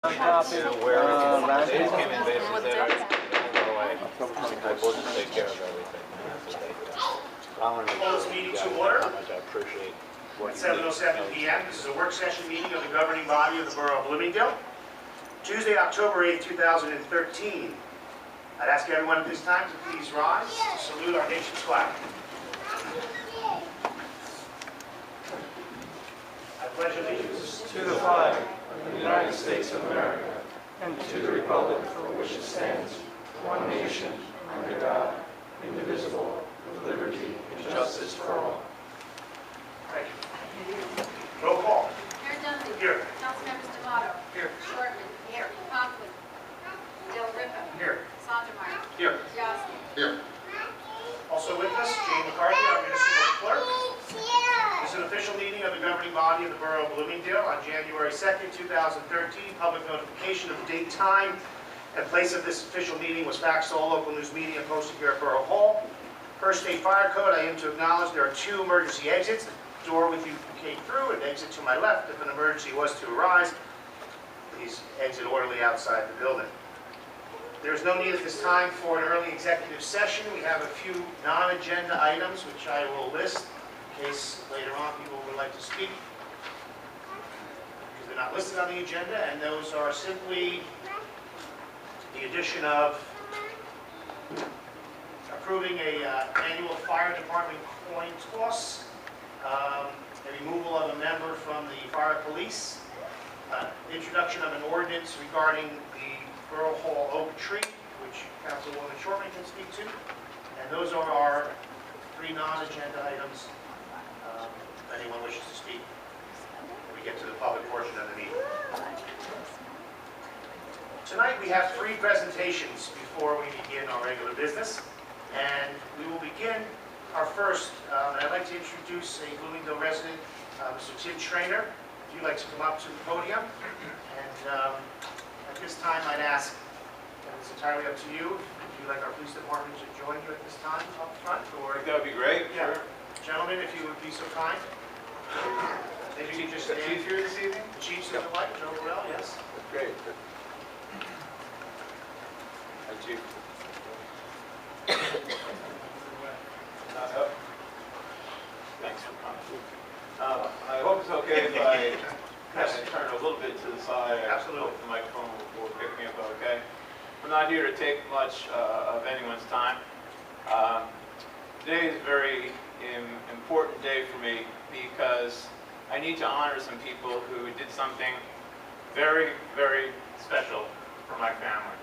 They just came in basically said, go away. I will just take care of everything. I want to Call this meeting to order how much I appreciate what at you do. 7:07 p.m. This is a work session meeting of the governing body of the Borough of Bloomingdale. Tuesday, October 8, 2013. I'd ask everyone at this time to please rise to salute our nation's flag. I pledge allegiance to the flag of the United States of America and to the republic for which it stands, one nation, under God, indivisible, with liberty and justice for all. Thank you. Roll call. Mayor Dunleavy. Here. Councilmembers D'Amato. Here. Shortman. Here. Conklin. Del Ripa. Here. Sondermeyer. Here. Yasi. Here. Also with us, Jane McCarthy, our municipal clerk. This is an official meeting of the governing body of the Borough of Bloomingdale on January 2nd, 2013. Public notification of the date, time, and place of this official meeting was faxed to all local news media posted here at Borough Hall. First state fire code, I am to acknowledge there are two emergency exits. The door with you came through and exit to my left. If an emergency was to arise, please exit orderly outside the building. There is no need at this time for an early executive session. We have a few non-agenda items which I will list in case later on people would like to speak, because they're not listed on the agenda, and those are simply the addition of approving a annual fire department coin toss, the removal of a member from the fire police, introduction of an ordinance regarding the Borough Hall oak tree, which Councilwoman Shortman can speak to, and those are our three non-agenda items. If anyone wishes to speak, when we get to the public portion of the meeting. Tonight we have three presentations before we begin our regular business, and we will begin our first, and I'd like to introduce a Bloomingdale resident, Mr. Tim Trainer. If you'd like to come up to the podium, and at this time I'd ask, and it's entirely up to you, if you'd like our police department to join you at this time up front, or... That would be great. Yeah. Sure. Gentlemen, if you would be so kind. Maybe you just stand. Chief here this evening? The Chief's in the light, Joe Burrell, yes. Great. Hi, Chief. Thanks for coming. I hope it's okay if I kind of turn a little bit to the side. Absolutely. I hope the microphone will pick me up okay. I'm not here to take much of anyone's time. Today is a very important day for me because I need to honor some people who did something very, very special for my family.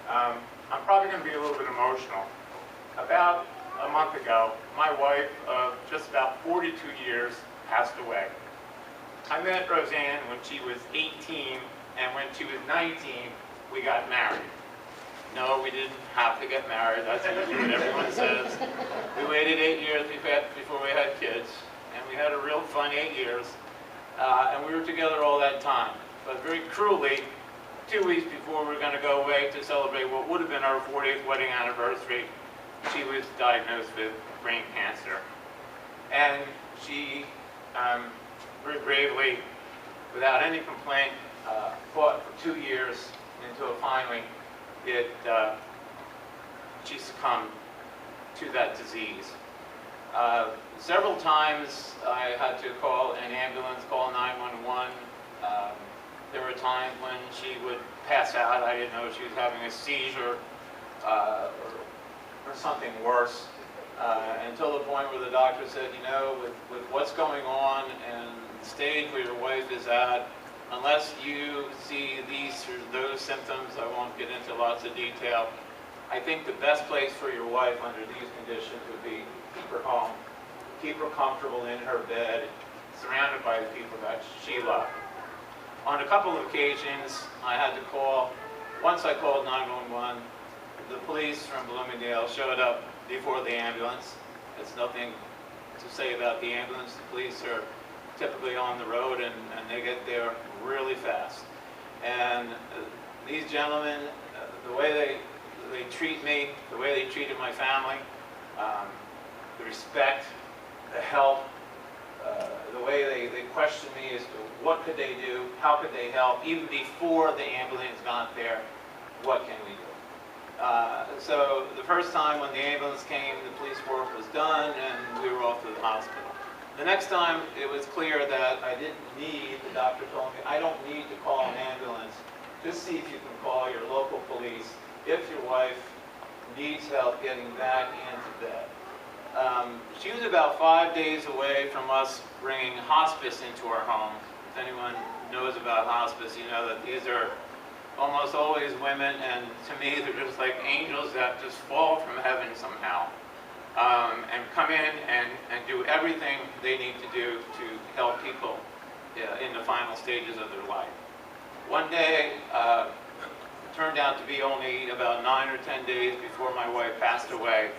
I'm probably going to be a little bit emotional. About a month ago, my wife of just about 42 years passed away. I met Roseanne when she was 18, and when she was 19, we got married. No, we didn't have to get married. That's usually what everyone says. We waited 8 years before we had kids, and we had a real fun 8 years. And we were together all that time. But very cruelly, 2 weeks before we were going to go away to celebrate what would have been our 40th wedding anniversary, she was diagnosed with brain cancer. And she very bravely, without any complaint, fought for 2 years until finally she succumbed to that disease. Several times I had to call an ambulance, call 911. There were times when she would pass out. I didn't know if she was having a seizure or something worse, until the point where the doctor said, you know, with what's going on and the stage where your wife is at, unless you see these or those symptoms, I won't get into lots of detail. I think the best place for your wife under these conditions would be keep her home, keep her comfortable in her bed, surrounded by the people that she loved. On a couple of occasions, I had to call. Once I called 911. The police from Bloomingdale showed up before the ambulance. There's nothing to say about the ambulance. The police are typically on the road, and they get there really fast. And these gentlemen, the way they treat me, the way they treated my family, the respect, the help, the way they question me as to what could they do, how could they help, even before the ambulance got there, what can we do? So the first time when the ambulance came, the police work was done and we were off to the hospital. The next time it was clear that I didn't need, the doctor told me, I don't need to call an ambulance. Just see if you can call your local police if your wife needs help getting back into bed. She was about 5 days away from us bringing hospice into our home. If anyone knows about hospice, you know that these are almost always women, and to me they're just like angels that just fall from heaven somehow, and come in and do everything they need to do to help people in the final stages of their life. One day, it turned out to be only about 9 or 10 days before my wife passed away.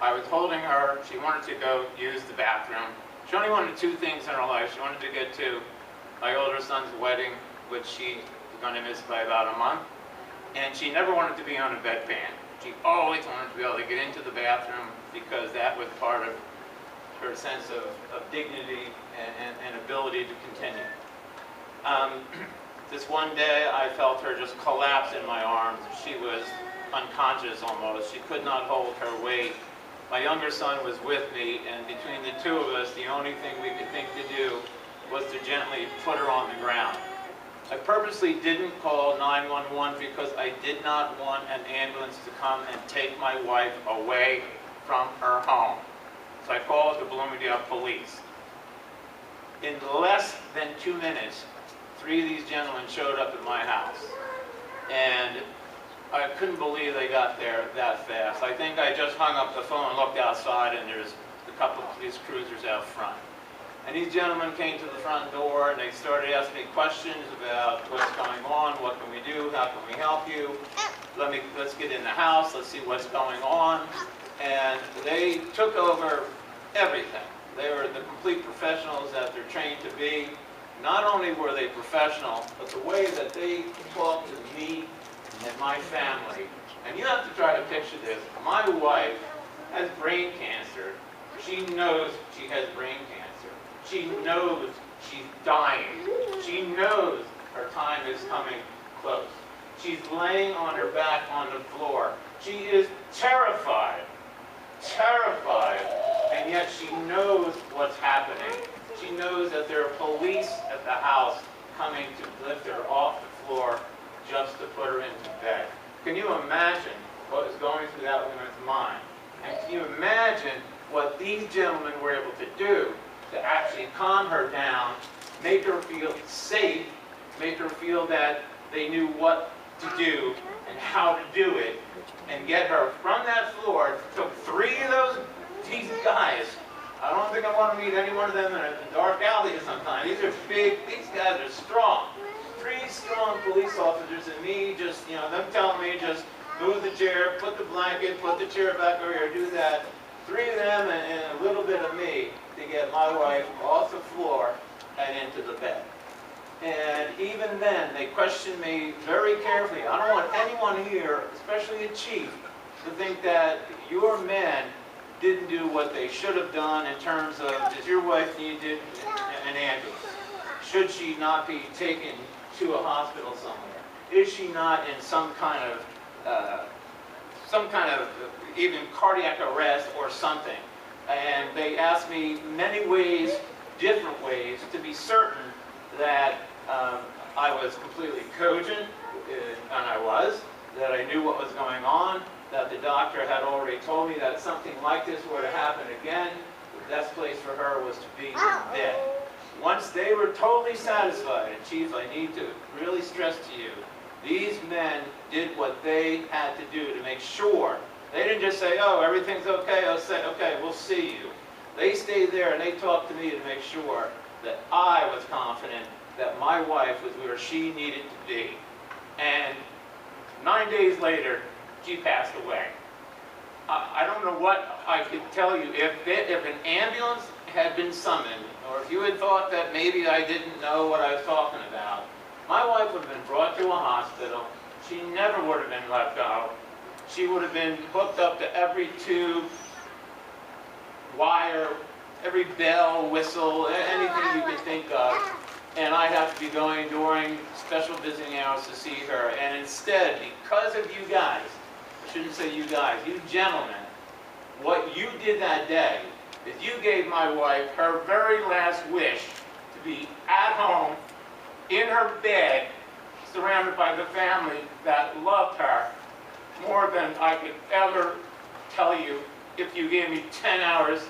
I was holding her. She wanted to go use the bathroom. She only wanted two things in her life. She wanted to get to my older son's wedding, which she was going to miss by about a month. And she never wanted to be on a bedpan. She always wanted to be able to get into the bathroom because that was part of her sense of dignity and ability to continue. This one day, I felt her just collapse in my arms. She was unconscious almost. She could not hold her weight. My younger son was with me, and between the two of us, the only thing we could think to do was to gently put her on the ground. I purposely didn't call 911 because I did not want an ambulance to come and take my wife away from her home. So I called the Bloomingdale police. In less than 2 minutes, 3 of these gentlemen showed up at my house. And I couldn't believe they got there that fast. I think I just hung up the phone and looked outside, and there's a couple of police cruisers out front. And these gentlemen came to the front door and they started asking me questions about what's going on, what can we do, how can we help you, let's get in the house, let's see what's going on. And they took over everything. They were the complete professionals that they're trained to be. Not only were they professional, but the way that they talked to me and my family. And you have to try to picture this. My wife has brain cancer. She knows she has brain cancer. She knows she's dying. She knows her time is coming close. She's laying on her back on the floor. She is terrified, and yet she knows what's happening. She knows that there are police at the house coming to lift her off the floor just to put her into bed. Can you imagine what is going through that woman's mind? And can you imagine what these gentlemen were able to do to actually calm her down, make her feel safe, make her feel that they knew what to do and how to do it, and get her from that floor. It took 3 of these guys. I don't think I want to meet any one of them in a dark alley sometime. These are big, these guys are strong. 3 strong police officers and me just, them telling me just move the chair, put the blanket, put the chair back over here, do that. 3 of them and a little bit of me to get my wife off the floor and into the bed. And even then, they questioned me very carefully. I don't want anyone here, especially a chief, to think that your men didn't do what they should have done in terms of, does your wife need an ambulance? Should she not be taken to a hospital somewhere? Is she not in some kind of even cardiac arrest or something? And they asked me many ways, different ways, to be certain that I was completely cogent, and I was, that I knew what was going on, that the doctor had already told me that something like this were to happen again, the best place for her was to be in bed. Once they were totally satisfied, and Chief, I need to really stress to you, these men did what they had to do to make sure. They didn't just say, oh, everything's okay, I'll say, okay, we'll see you. They stayed there and they talked to me to make sure that I was confident that my wife was where she needed to be. And 9 days later, she passed away. I don't know what I could tell you. If an ambulance had been summoned, or if you had thought that maybe I didn't know what I was talking about, my wife would have been brought to a hospital. She never would have been let go. She would have been hooked up to every tube, wire, every bell, whistle, anything you can think of. And I'd have to be going during special visiting hours to see her. And instead, because of you guys, I shouldn't say you guys, you gentlemen, what you did that day is you gave my wife her very last wish to be at home, in her bed, surrounded by the family that loved her more than I could ever tell you if you gave me 10 hours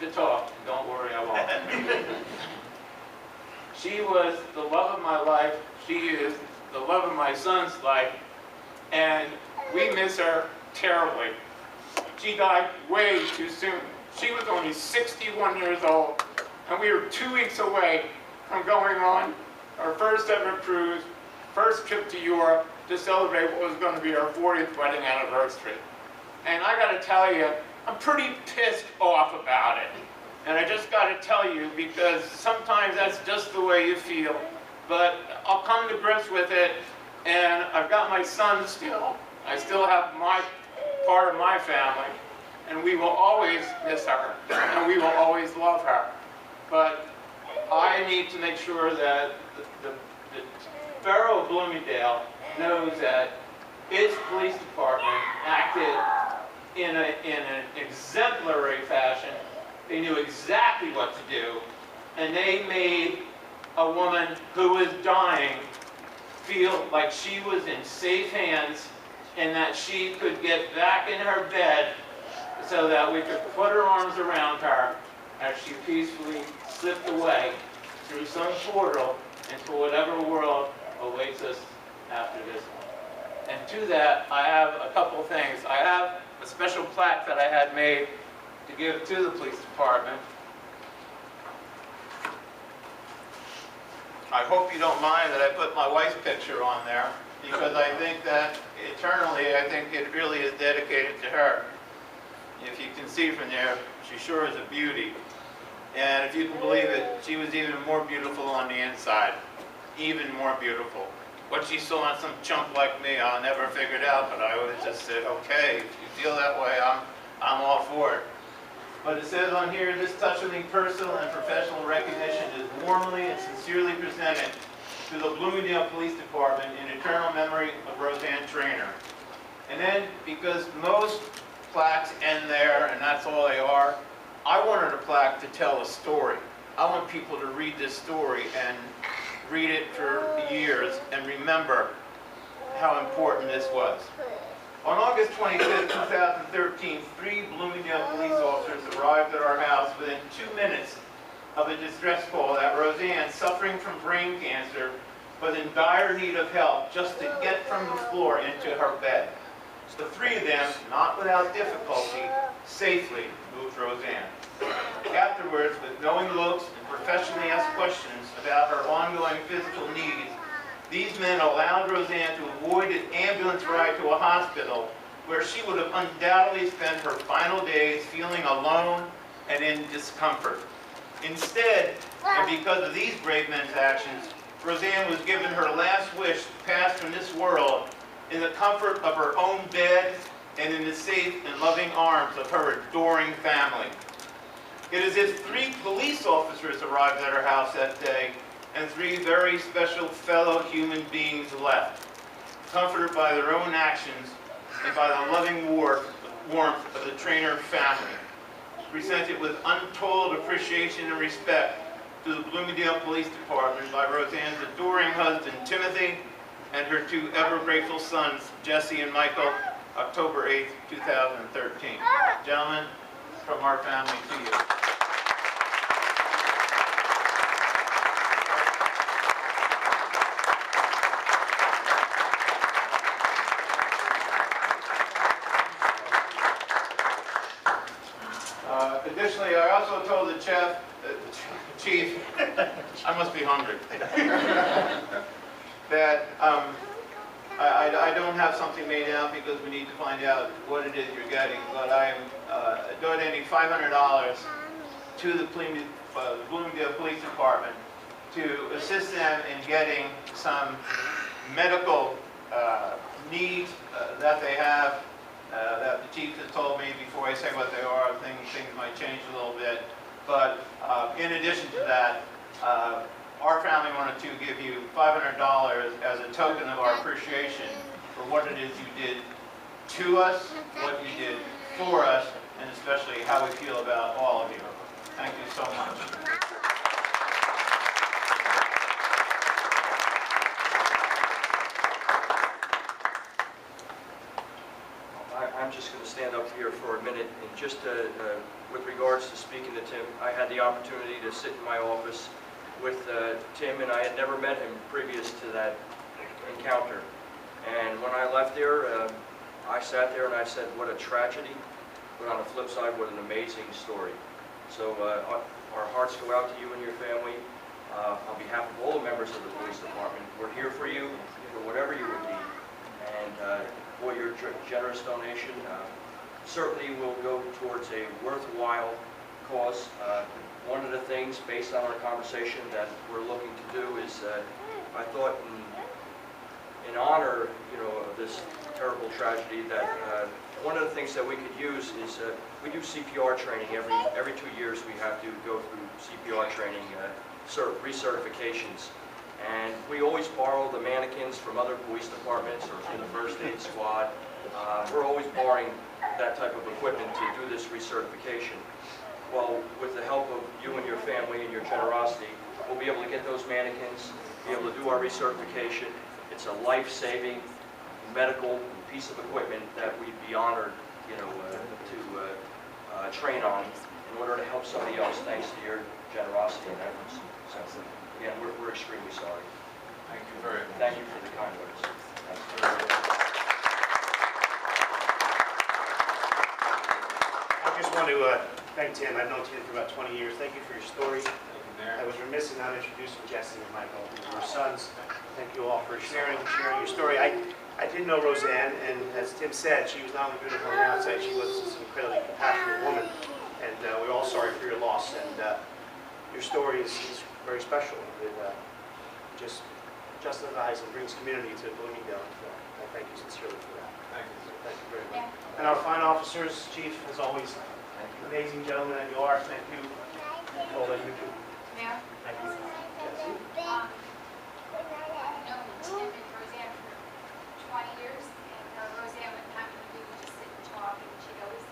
to talk. Don't worry, I won't. She was the love of my life. She is the love of my son's life. And we miss her terribly. She died way too soon. She was only 61 years old, and we were 2 weeks away from going on our first ever cruise, first trip to Europe to celebrate what was going to be our 40th wedding anniversary. And I got to tell you, I'm pretty pissed off about it. And I just got to tell you, because sometimes that's just the way you feel. But I'll come to grips with it, and I've got my son still. I still have my part of my family, and we will always miss her, and we will always love her. But I need to make sure that the Borough of Bloomingdale knows that its police department acted in an exemplary fashion. They knew exactly what to do, and they made a woman who was dying feel like she was in safe hands and that she could get back in her bed so that we could put our arms around her as she peacefully slipped away through some portal into whatever world awaits us after this one. And to that, I have a couple things. I have a special plaque that I had made to give to the police department. I hope you don't mind that I put my wife's picture on there, because I think that eternally, I think it really is dedicated to her. If you can see from there, she sure is a beauty. And if you can believe it, she was even more beautiful on the inside. Even more beautiful. What she saw in some chump like me, I'll never figure it out, but I always just said, okay, if you feel that way, I'm all for it. But it says on here, this touchingly personal and professional recognition is warmly and sincerely presented to the Bloomingdale Police Department in eternal memory of Roseanne Traynor. And then, because most plaques end there, and that's all they are, I wanted a plaque to tell a story. I want people to read this story and read it for years and remember how important this was. On August 25, 2013, 3 Bloomingdale police officers arrived at our house within 2 minutes of a distress call that Roseanne, suffering from brain cancer, was in dire need of help just to get from the floor into her bed. The 3 of them, not without difficulty, safely moved Roseanne. Afterwards, with knowing looks and professionally asked questions about her ongoing physical needs, these men allowed Roseanne to avoid an ambulance ride to a hospital where she would have undoubtedly spent her final days feeling alone and in discomfort. Instead, and because of these brave men's actions, Roseanne was given her last wish to pass from this world in the comfort of her own bed and in the safe and loving arms of her adoring family. It is as if 3 police officers arrived at her house that day and 3 very special fellow human beings left, comforted by their own actions and by the loving warmth of the Traynor family, presented with untold appreciation and respect to the Bloomingdale Police Department by Roseanne's adoring husband, Timothy, and her 2 ever-grateful sons, Jesse and Michael, October 8, 2013. Gentlemen, from our family to you. Additionally, I also told the chief, I must be hungry, that I don't have something made out because we need to find out what it is you're getting, but I am donating $500 to the Bloomingdale Police Department to assist them in getting some medical needs that they have. That the chief has told me before I say what they are, things might change a little bit. But in addition to that, our family wanted to give you $500 as a token of our appreciation for what it is you did to us, what you did for us, and especially how we feel about all of you. Thank you so much. I'm just going to stand up here for a minute, and just with regards to speaking to Tim, I had the opportunity to sit in my office with Tim, and I had never met him previous to that encounter. And when I left there, I sat there and I said, what a tragedy, but on the flip side, what an amazing story. So our hearts go out to you and your family. On behalf of all the members of the police department, we're here for you for whatever you would need. And for your generous donation certainly will go towards a worthwhile cause. One of the things, based on our conversation, that we're looking to do is, I thought in honor, of this terrible tragedy, that one of the things that we could use is we do CPR training every 2 years. We have to go through CPR training, recertifications. And we always borrow the mannequins from other police departments or from the first aid squad. We're always borrowing that type of equipment to do this recertification. Well, with the help of you and your family and your generosity, we'll be able to get those mannequins, be able to do our recertification. It's a life-saving medical piece of equipment that we'd be honored, to train on in order to help somebody else, thanks to your generosity and efforts. So, again, we're extremely sorry. Thank you very much. Thank you for the kind words. Thanks. I just want to thank Tim. I've known Tim for about 20 years. Thank you for your story. Thank you, Mayor. I was remiss in not introducing Jesse and Michael, your sons. Thank you all for sharing your story. I did know Roseanne, and as Tim said, she was not only beautiful on the outside, she was an incredibly compassionate woman. And we're all sorry for your loss. And your story is very special. It just justifies and brings community to Bloomingdale. So I thank you sincerely for that. Thank you. Thank you very much. And our fine officers, Chief, as always, amazing gentlemen that you are. Thank you. All that you do. Mayor? Thank you. I've known Tim and Roseanne for 20 years, and Roseanne would happen to be just sit and talk, and she'd always,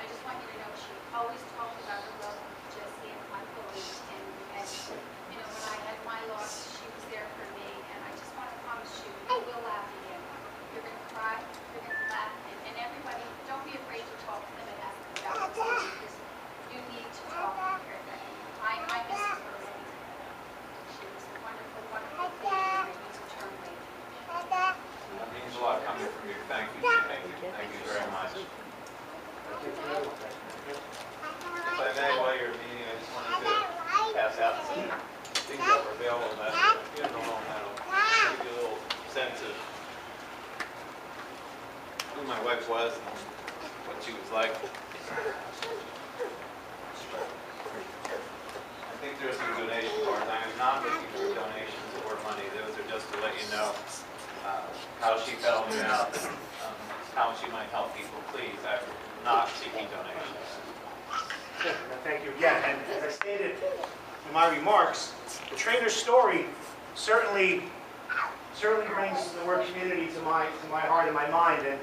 I just want you to know, she always talked about her love of Jesse and Michael, and when I had my loss, she was there for me, and I just want to promise you, you will laugh again. You're going to cry, you're going to laugh, and everybody, don't be afraid to talk to them and ask them about it, because you need to talk and hear that. I miss Roseanne. She was a wonderful, wonderful lady, and I need to turn lady. That means a lot coming from you. Thank you. Thank you. Thank you very much. If I may, while you're meeting, I just wanted to pass out some things that were available that that'll give you a little sense of who my wife was and what she was like. I think there's some donation cards. I am not looking for donations or money. Those are just to let you know how she felt about how she might help people. Please, I'm not seeking donations. Thank you again. And as I stated in my remarks, the trainer's story certainly brings the word community to my heart and my mind. And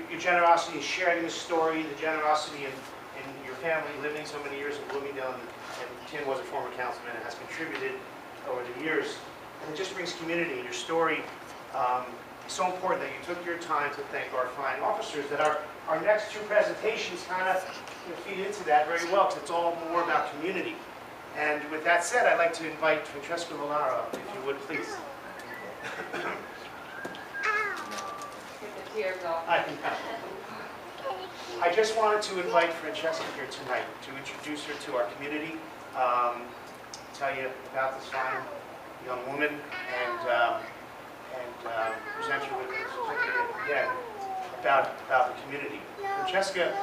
your generosity in sharing this story, the generosity in your family living so many years in Bloomingdale, and Tim was a former councilman and has contributed over the years. And it just brings community. And your story is so important that you took your time to thank our fine officers. That our next two presentations kind of feed into that very well, because it's all more about community. And with that said, I'd like to invite Francesca Milano up, if you would, please. I just wanted to invite Francesca here tonight to introduce her to our community, tell you about this fine young woman, and present you with a certificate again about the community. Francesca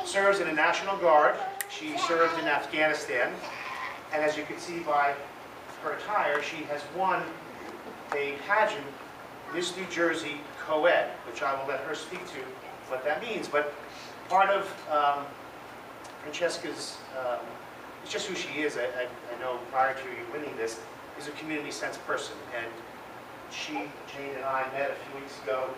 serves in the National Guard. She served in Afghanistan, and as you can see by her attire, she has won a pageant, Miss New Jersey Co-Ed, which I will let her speak to what that means. But part of Francesca's it's just who she is. I know prior to you winning this, is a community sense person. And she, Jane and I met a few weeks ago,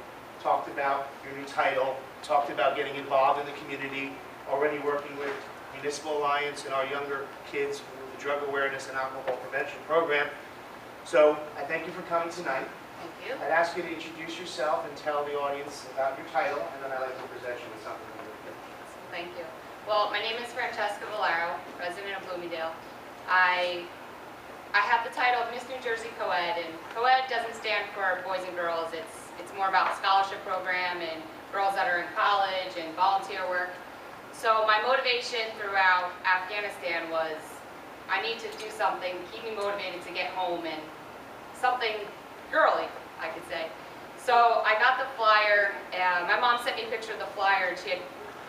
talked about your new title, talked about getting involved in the community, already working with Municipal Alliance and our younger kids with the Drug Awareness and Alcohol Prevention Program. So I thank you for coming tonight. Thank you. I'd ask you to introduce yourself and tell the audience about your title, and then I'd like to present you with something. Thank you. Well, my name is Francesca Valero, resident of Bloomingdale. I have the title of Miss New Jersey Co-ed, and co-ed doesn't stand for boys and girls. It's more about a scholarship program and girls that are in college and volunteer work. So my motivation throughout Afghanistan was I need to do something to keep me motivated to get home, and something girly, I could say. So I got the flyer, and my mom sent me a picture of the flyer, and she had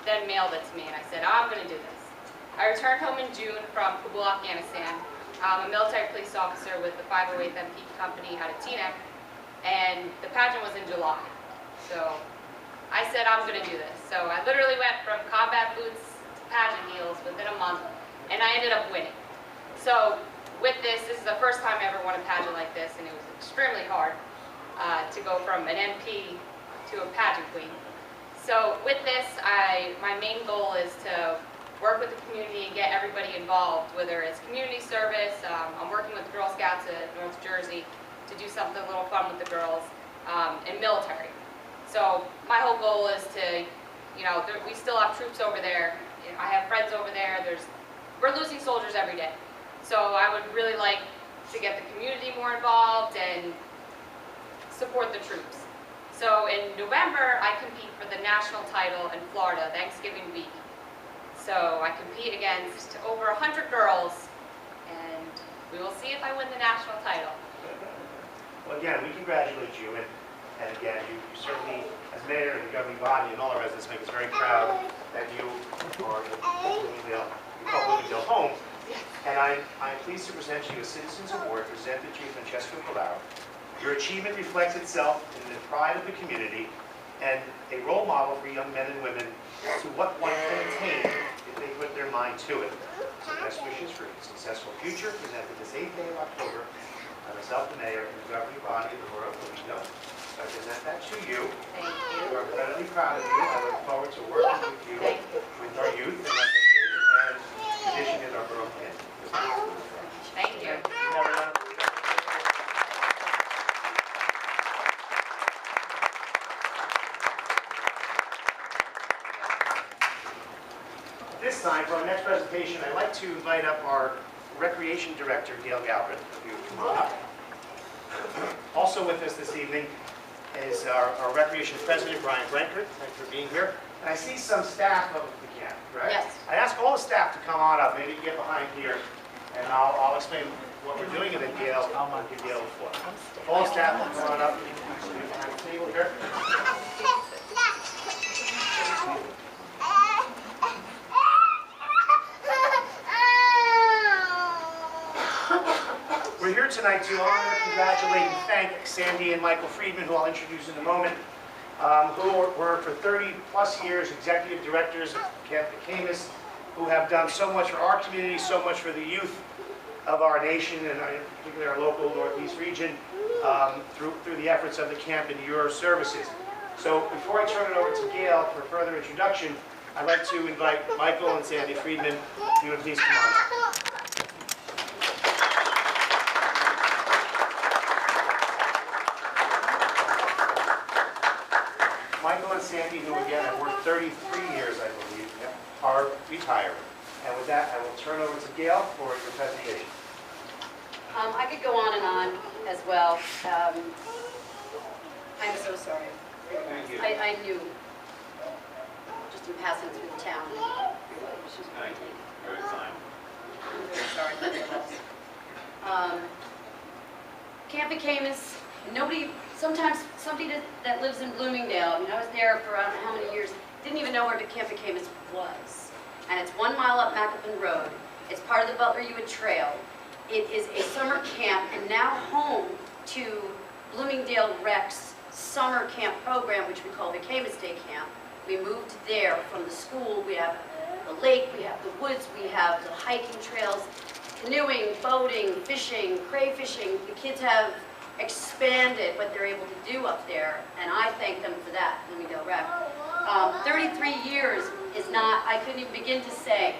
then mailed it to me, and I said, I'm going to do this. I returned home in June from Kabul, Afghanistan. I'm a military police officer with the 508th MP Company out of Teaneck, and the pageant was in July. So I said, I'm going to do this. So I literally went from combat boots to pageant heels within a month, and I ended up winning. So with this is the first time I ever won a pageant like this, and it was extremely hard to go from an MP to a pageant queen. So with this, my main goal is to work with the community and get everybody involved, whether it's community service. I'm working with Girl Scouts at North Jersey to do something a little fun with the girls, and military. So my whole goal is to, we still have troops over there. I have friends over there. We're losing soldiers every day. So I would really like to get the community more involved and support the troops. So in November, I compete for the national title in Florida, Thanksgiving week. So I compete against over 100 girls, and we will see if I win the national title. Well, again, we congratulate you, and again, you certainly, as mayor of the governing body and all our residents, make us very proud that you are the Bloomingdale, you call Bloomingdale home. And I'm pleased to present you a Citizens Award presented to you, Francesca Valero. Your achievement reflects itself in the pride of the community and a role model for young men and women to what one can attain if they put their mind to it. So best wishes for a successful future, presented this 8th day of October by myself, the mayor, and the governing body of the Borough of Bloomingdale. So I present that to you. Thank you. We're incredibly proud of you. I look forward to working with you, Thank you. with our youth, and like I stated, and tradition in our borough community. Thank you. This time, for our next presentation, I'd like to invite up our Recreation Director, Gail Galbraith. If you come on up. Also with us this evening is our Recreation President, Brian Brenkert. Thanks for being here. And I see some staff of the camp, right? Yes. I ask all the staff to come on up. Maybe you get behind here, and I'll explain what we're doing, and then Gail, I'll give Gail the floor. All the staff will come on up. Behind the table here. We're here tonight to honor, congratulate, and thank Sandy and Michael Friedman, who I'll introduce in a moment, who were for 30-plus years executive directors of Camp McCamus, who have done so much for our community, so much for the youth of our nation, and particularly our local Northeast region, through the efforts of the camp and your services. So before I turn it over to Gail for further introduction, I'd like to invite Michael and Sandy Friedman, if you would please come on up. Michael and Sandy, who again have worked 33 years, I believe, are retired. And with that, I will turn over to Gail for your presentation. I could go on and on as well. I'm so sorry. Thank you. I knew, just in passing through the town. Thank you. Very kind. I'm very sorry for this. Camp McCamus, sometimes somebody that lives in Bloomingdale, I mean, I was there for I don't know how many years, didn't even know where the Camp McCamus was. And it's 1 mile up Macapin Road. It's part of the Butler Hewitt Trail. It is a summer camp and now home to Bloomingdale Rec's summer camp program, which we call McCamus Day Camp. We moved there from the school. We have the lake, we have the woods, we have the hiking trails, canoeing, boating, fishing, crayfishing. The kids have expanded what they're able to do up there, and I thank them for that, Bloomingdale Rec. 33 years is not, I couldn't even begin to say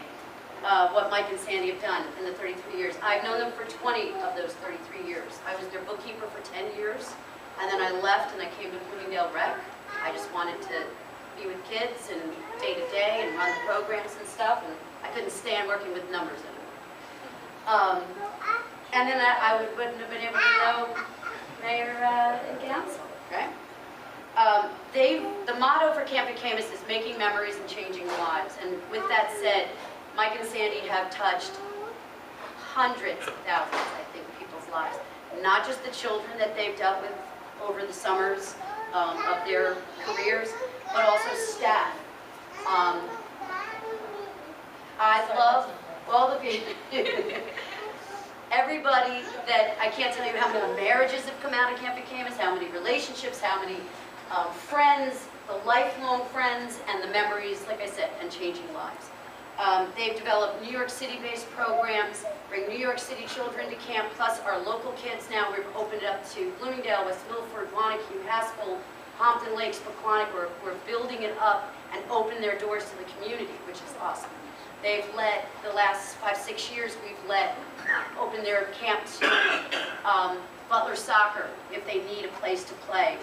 what Mike and Sandy have done in the 33 years. I've known them for 20 of those 33 years. I was their bookkeeper for 10 years, and then I left and I came to Bloomingdale Rec. I just wanted to be with kids and day to day and run the programs and stuff, and I couldn't stand working with numbers anymore. And then I wouldn't have been able to know Mayor and council, right? The motto for Camp Camus is making memories and changing lives. And with that said, Mike and Sandy have touched hundreds of thousands, I think, people's lives. Not just the children that they've dealt with over the summers of their careers, but also staff. I love all the people. Everybody that, I can't tell you how many marriages have come out of Camp Camus, how many relationships, how many friends, the lifelong friends, and the memories, like I said, and changing lives. They've developed New York City-based programs, bring New York City children to camp, plus our local kids now. We've opened it up to Bloomingdale, West Milford, Wanacue, Haskell, Hampton Lakes, Pequannock. We're building it up and open their doors to the community, which is awesome. They've let, the last 5-6 years, we've let open their camp to Butler Soccer if they need a place to play.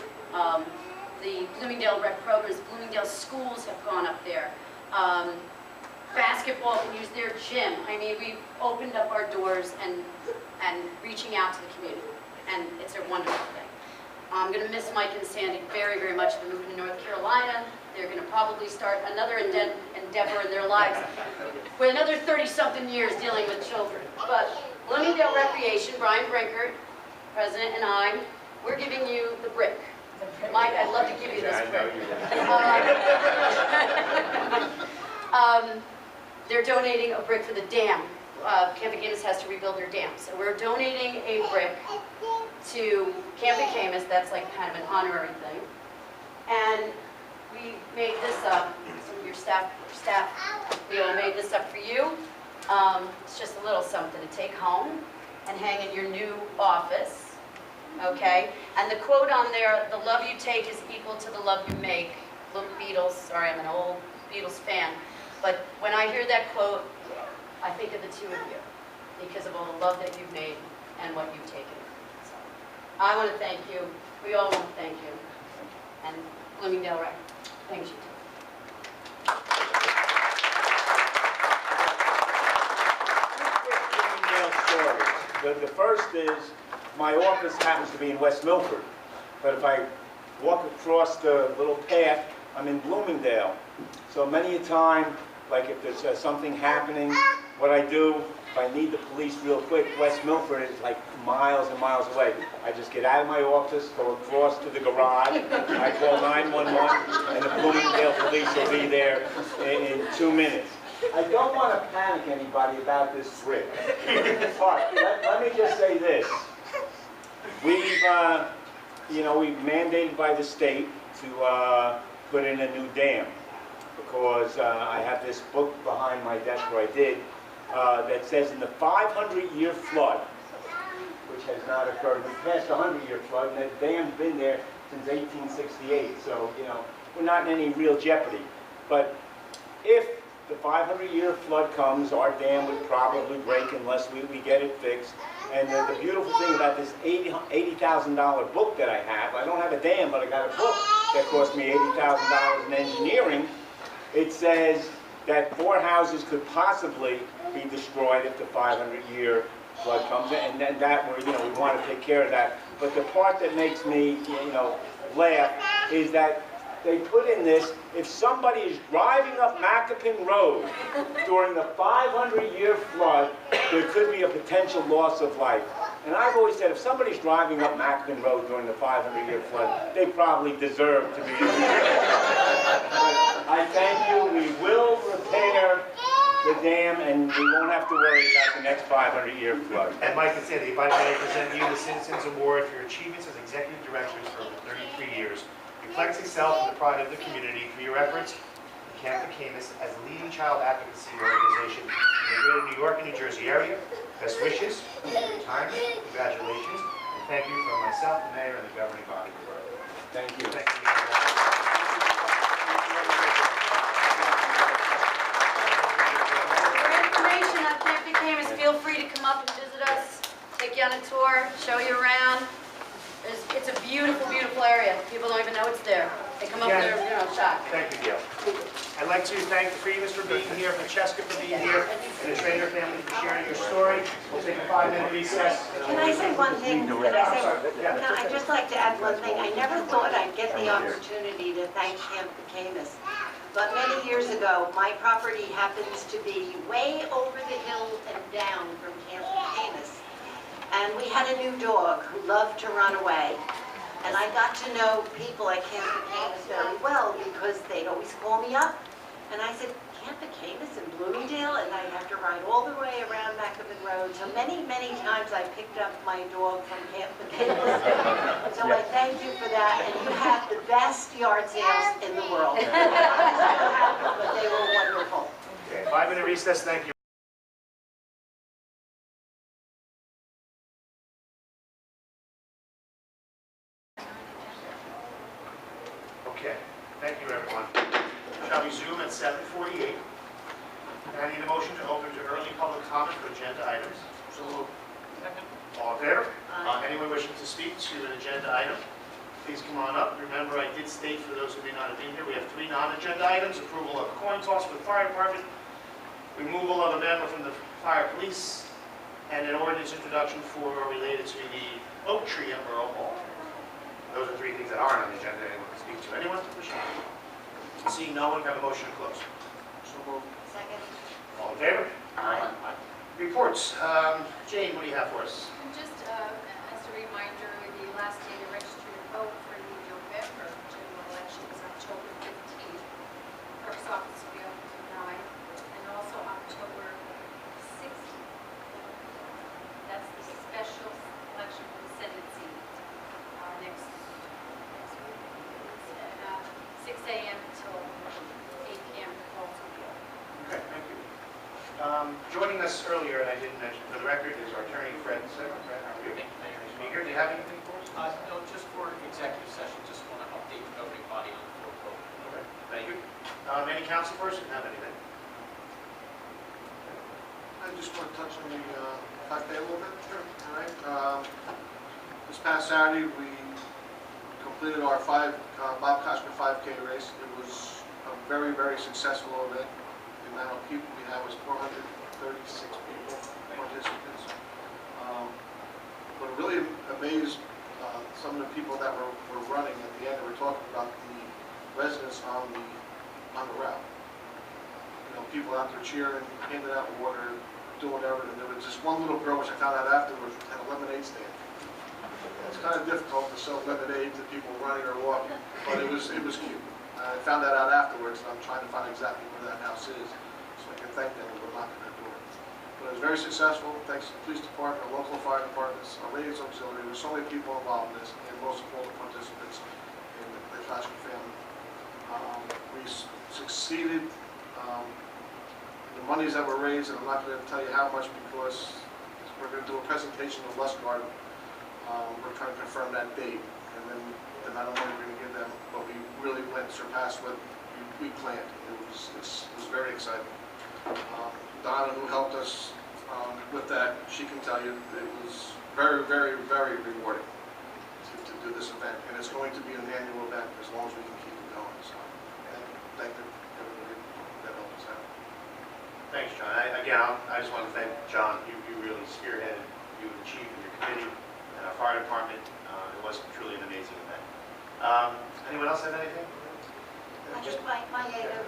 The Bloomingdale Rec programs, Bloomingdale schools have gone up there. Basketball can use their gym. I mean, we've opened up our doors and reaching out to the community, and it's a wonderful thing. I'm going to miss Mike and Sandy very, very much. They're moving to North Carolina. They're going to probably start another endeavor in their lives with another 30-something years dealing with children. But Bloomingdale Recreation, Brian Brinkert, President, and I, we're giving you the brick. Mike, I'd love to give you this brick. They're donating a brick for the dam. Camp Camus has to rebuild their dam. So we're donating a brick to Camp Camus. That's like kind of an honorary thing. And we made this up, some of your staff, we all made this up for you. It's just a little something to take home and hang in your new office, okay? And the quote on there, the love you take is equal to the love you make. Look, Beatles, sorry, I'm an old Beatles fan, but when I hear that quote, I think of the two of you because of all the love that you've made and what you've taken. So, I want to thank you, we all want to thank you, and Bloomingdale Rec. Thank you. The first is, my office happens to be in West Milford, but if I walk across the little path, I'm in Bloomingdale. So many a time, like if there's something happening, what I do, if I need the police real quick, West Milford is like miles and miles away. I just get out of my office, go across to the garage, I call 911, and the Bloomingdale police will be there in 2 minutes. I don't want to panic anybody about this brick. But let me just say this. We've mandated by the state to put in a new dam because I have this book behind my desk where I did that says in the 500-year flood, which has not occurred, we passed a 100-year flood, and that dam's been there since 1868. So, we're not in any real jeopardy. But if the 500-year flood comes, our dam would probably break unless we get it fixed. And the beautiful thing about this $80,000 book that I have, I don't have a dam, but I got a book that cost me $80,000 in engineering. It says that 4 houses could possibly be destroyed if the 500-year flood comes in, and that we want to take care of that. But the part that makes me, laugh is that they put in this, if somebody is driving up Macapin Road during the 500-year flood, there could be a potential loss of life. And I've always said, if somebody's driving up Macapin Road during the 500-year flood, they probably deserve to be I thank you. We will repair the dam, and we won't have to worry about the next 500-year flood. And Mike and Sandy, if I may present you the Citizens Award for your achievements as executive directors for over 33 years. Reflects itself in the pride of the community through your efforts. The Camp McCamus as the leading child advocacy organization in the greater New York and New Jersey area. Best wishes for your retirement. Congratulations. And thank you from myself, the mayor, and the governing body of the borough. Thank you. Thank you. For information on Camp McCamus, feel free to come up and visit us, take you on a tour, show you around. It's a beautiful, beautiful area. People don't even know it's there. They come up there, shocked. Thank you, Gail. I'd like to thank the Freemans for being here, Francesca for being here, and the Trainer family for sharing your story. We'll take a 5-minute recess. Can I say one thing? I'd just like to add one thing. I never thought I'd get the opportunity to thank Camp McCamus. But many years ago, my property happens to be way over the hill and down from Camp McCamus. And we had a new dog who loved to run away. And I got to know people at Camp McCamus very well because they'd always call me up. And I said, Camp McCamus in Bloomingdale? And I'd have to ride all the way around Maccavan Road. So many, many times I picked up my dog from Camp McCamus. So I thank you for that. And you have the best yard sales in the world. I still have them, but they were wonderful. Okay, 5-minute recess. Thank you. Okay, thank you, everyone. Shall we resume at 7:48? I need a motion to open to early public comment for agenda items. So moved. Second. All in favor? Anyone wishing to speak to an agenda item, please come on up. Remember, I did state for those who may not have been here, we have 3 non-agenda items: approval of a coin toss for the fire department, removal of a member from the fire police, and an ordinance introduction for related to the oak tree at Borough Hall. Those are 3 things that aren't on the agenda. Anyone can speak to. Anyone? Seeing no one, have a motion to close. So moved. Second. All in favor? Aye. Reports. Jane, what do you have for us? Just as a reminder, the last day to register your vote for the November general election is October 15th. Clerk's office will be open till 9, and also October 16th. That's the special election for the Senate seat next week. At 6 a.m. until 8 p.m. the polls will be open. Okay, thank you. Joining us earlier, and I didn't mention for the record, is our attorney, Fred. Fred, how are you? Nice to be here. Do you have anything for us? No, just for executive session, just want to update the governing body on the floor vote. Okay, thank you. Any council person have anything? I just want to touch on the 5K a little bit. Sure. All right. This past Saturday, we completed our Bob Koshner 5K race. It was a very, very successful event. The amount of people we had was 436 people, participants. What really amazed some of the people that were running at the end, they were talking about the residents on the route. You know, people out there cheering, handing out water, doing everything. There was just one little girl, which I found out afterwards, had a lemonade stand. It's kind of difficult to sell lemonade to people running or walking, but it was cute. I found that out afterwards, and I'm trying to find exactly where that house is, so I can thank them for knocking their door. But it was very successful, thanks to the police department, our local fire departments, our ladies auxiliary. There's so many people involved in this, and most of all the participants in the Koshner family. We succeeded. The monies that were raised, and I'm not going to tell you how much because we're going to do a presentation of Lust Garden. We're trying to confirm that date, and then the amount of money we're going to give them, but we really went and surpassed what we planned. It was very exciting. Donna, who helped us with that, she can tell you it was very, very, very rewarding to do this event, and it's going to be an annual event as long as we can keep it going. So, thank everybody that helped us out. Thanks, John. I just want to thank John. You really spearheaded, you and the chief and your committee and our fire department. It was truly an amazing event. Anyone else have anything? Just my item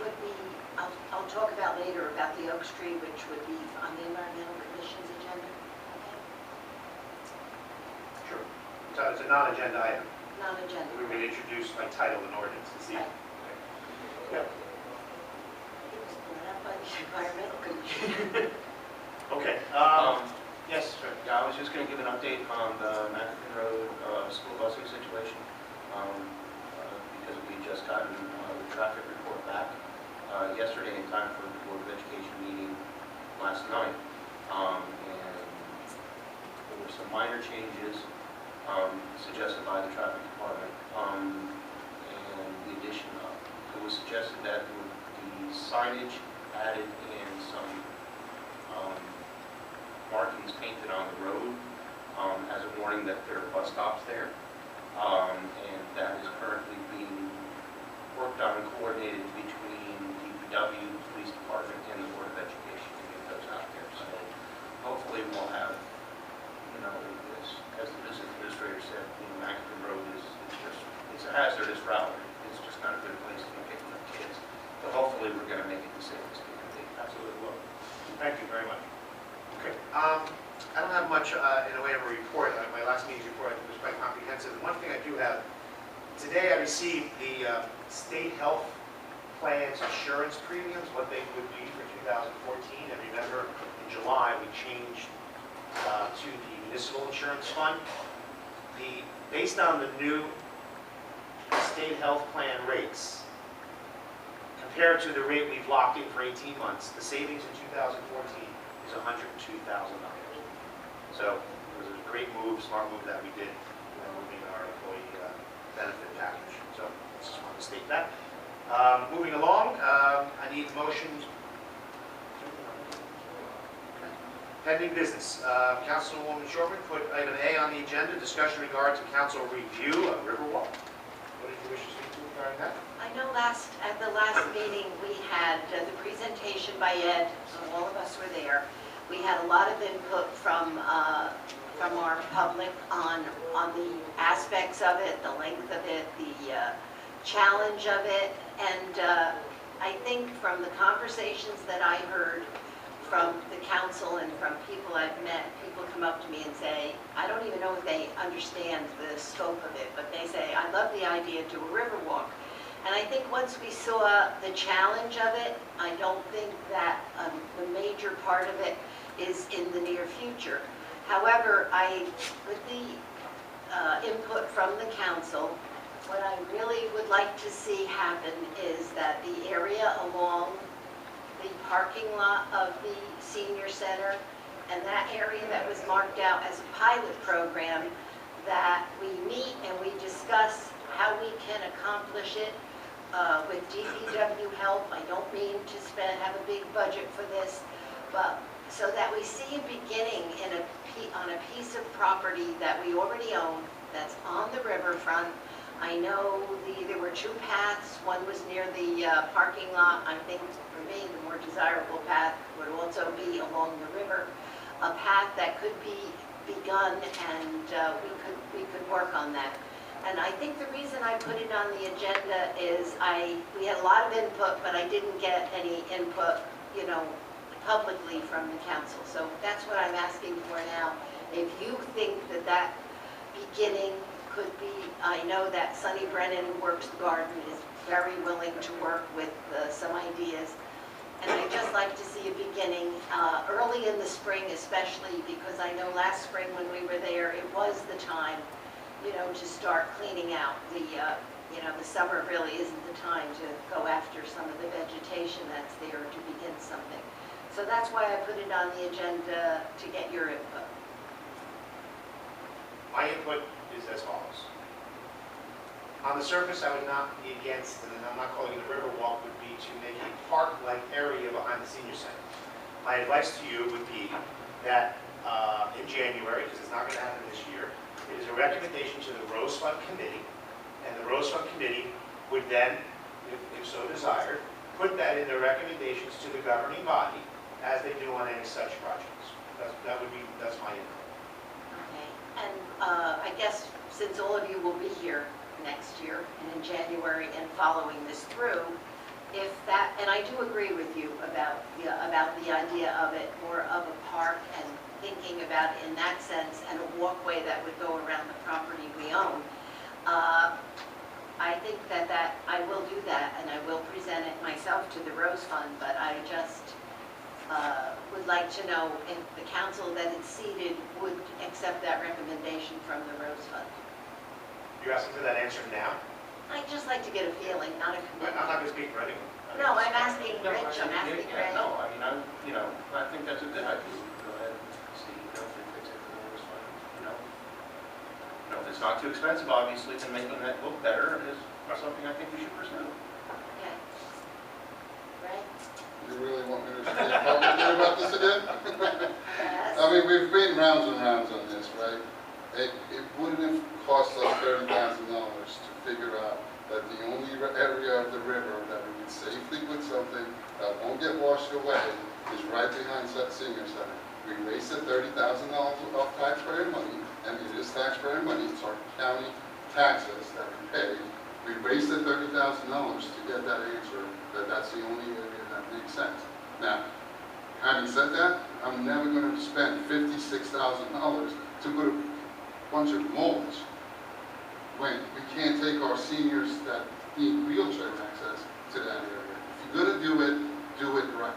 would be, I'll talk about later about the Oak Tree, which would be on the Environmental Commission's agenda. Okay? Sure. So it's a non-agenda item. Non-agenda. We would introduce by title and ordinance this evening. Right. Yeah. It was brought up by the Environmental Commission. Okay. Yes, sir. Yeah, I was just going to give an update on the Maccavan Road school busing situation because we just gotten the traffic report back yesterday in time for the Board of Education meeting last night. And there were some minor changes suggested by the traffic department. And the addition of, it was suggested that there would be signage added and some markings painted on the road as a warning that there are bus stops there. And that is currently being worked on and coordinated between DPW, the police department, and the Board of Education to get those out there. So hopefully we'll have, you know, as the business administrator said, Mackin Road it's a hazardous route. It's just not a good place to be picking up kids. But hopefully we're going to make it the safest we can be. Absolutely will. Thank you very much. Okay. I don't have much in the way of a report. My last meeting's report I think was quite comprehensive. And one thing I do have, today I received the state health plans insurance premiums, what they would be for 2014. And remember, in July, we changed to the municipal insurance fund. Based on the new state health plan rates, compared to the rate we've locked in for 18 months, the savings in 2014 is $102,000. So it was a great move, smart move that we did, moving our employee benefit package. So I just wanted to state that. Moving along, I need motions. Pending business. Councilwoman Shortman put item A on the agenda, discussion regard to council review of Riverwalk. What did you wish to speak to regarding that? I know at the last meeting, we had the presentation by Ed, so all of us were there. We had a lot of input from our public on the aspects of it, the length of it, the challenge of it, and I think from the conversations that I heard from the council and from people I've met, people come up to me and say, I don't even know if they understand the scope of it, but they say, I love the idea to a river walk. And I think once we saw the challenge of it, I don't think that the major part of it is in the near future. However, with the input from the council, what I really would like to see happen is that the area along the parking lot of the senior center and that area that was marked out as a pilot program, that we meet and we discuss how we can accomplish it with DPW help. I don't mean to have a big budget for this, but so that we see a beginning on a piece of property that we already own, that's on the riverfront. I know there were two paths. One was near the parking lot. I think for me, the more desirable path would also be along the river, a path that could be begun, and we could work on that. And I think the reason I put it on the agenda is we had a lot of input, but I didn't get any input, publicly from the council. So that's what I'm asking for now. If you think that beginning could be, I know that Sonny Brennan, who works the garden, is very willing to work with some ideas. And I'd just like to see a beginning early in the spring, especially because I know last spring when we were there, it was the time, to start cleaning out. The summer really isn't the time to go after some of the vegetation that's there to begin something. So that's why I put it on the agenda to get your input. My input is as follows. On the surface, I would not be against, and I'm not calling it a river walk, would be to make a park-like area behind the senior center. My advice to you would be that in January, because it's not going to happen this year, it is a recommendation to the Rose Fund Committee, and the Rose Fund Committee would then, if so desired, put that in their recommendations to the governing body as they do on any such projects. That's my input. Okay, and I guess since all of you will be here next year and in January and following this through, and I do agree with you about the idea of it more of a park and thinking about it in that sense, and a walkway that would go around the property we own. I think that I will do that, and I will present it myself to the Rose Fund, but I just would like to know if the council that it's seated would accept that recommendation from the Rose Fund. You're asking for that answer now? I'd just like to get a feeling, not a I'm commitment. not going to speak for anyone. No, I'm asking Rich, I'm asking Yeah, Ray. no, I mean, I think that's a good idea. Go ahead and see, if they fix it for the lowest fund, if it's not too expensive, obviously, then making that look better is something I think we should pursue. Okay. Ray? You really want me to speak publicly about this again? Yes. I mean, we've been rounds and rounds on this, right? It wouldn't have cost us $30,000 to figure out that the only area of the river that we can safely put something that won't get washed away is right behind that senior center. We wasted $30,000 of taxpayer money, and it is taxpayer money, it's our county taxes that we pay. We wasted $30,000 to get that answer, that that's the only area that makes sense. Now, having said that, I'm never going to spend $56,000 to put a bunch of mulch when we can't take our seniors that need wheelchair access to that area. If you're going to do it right.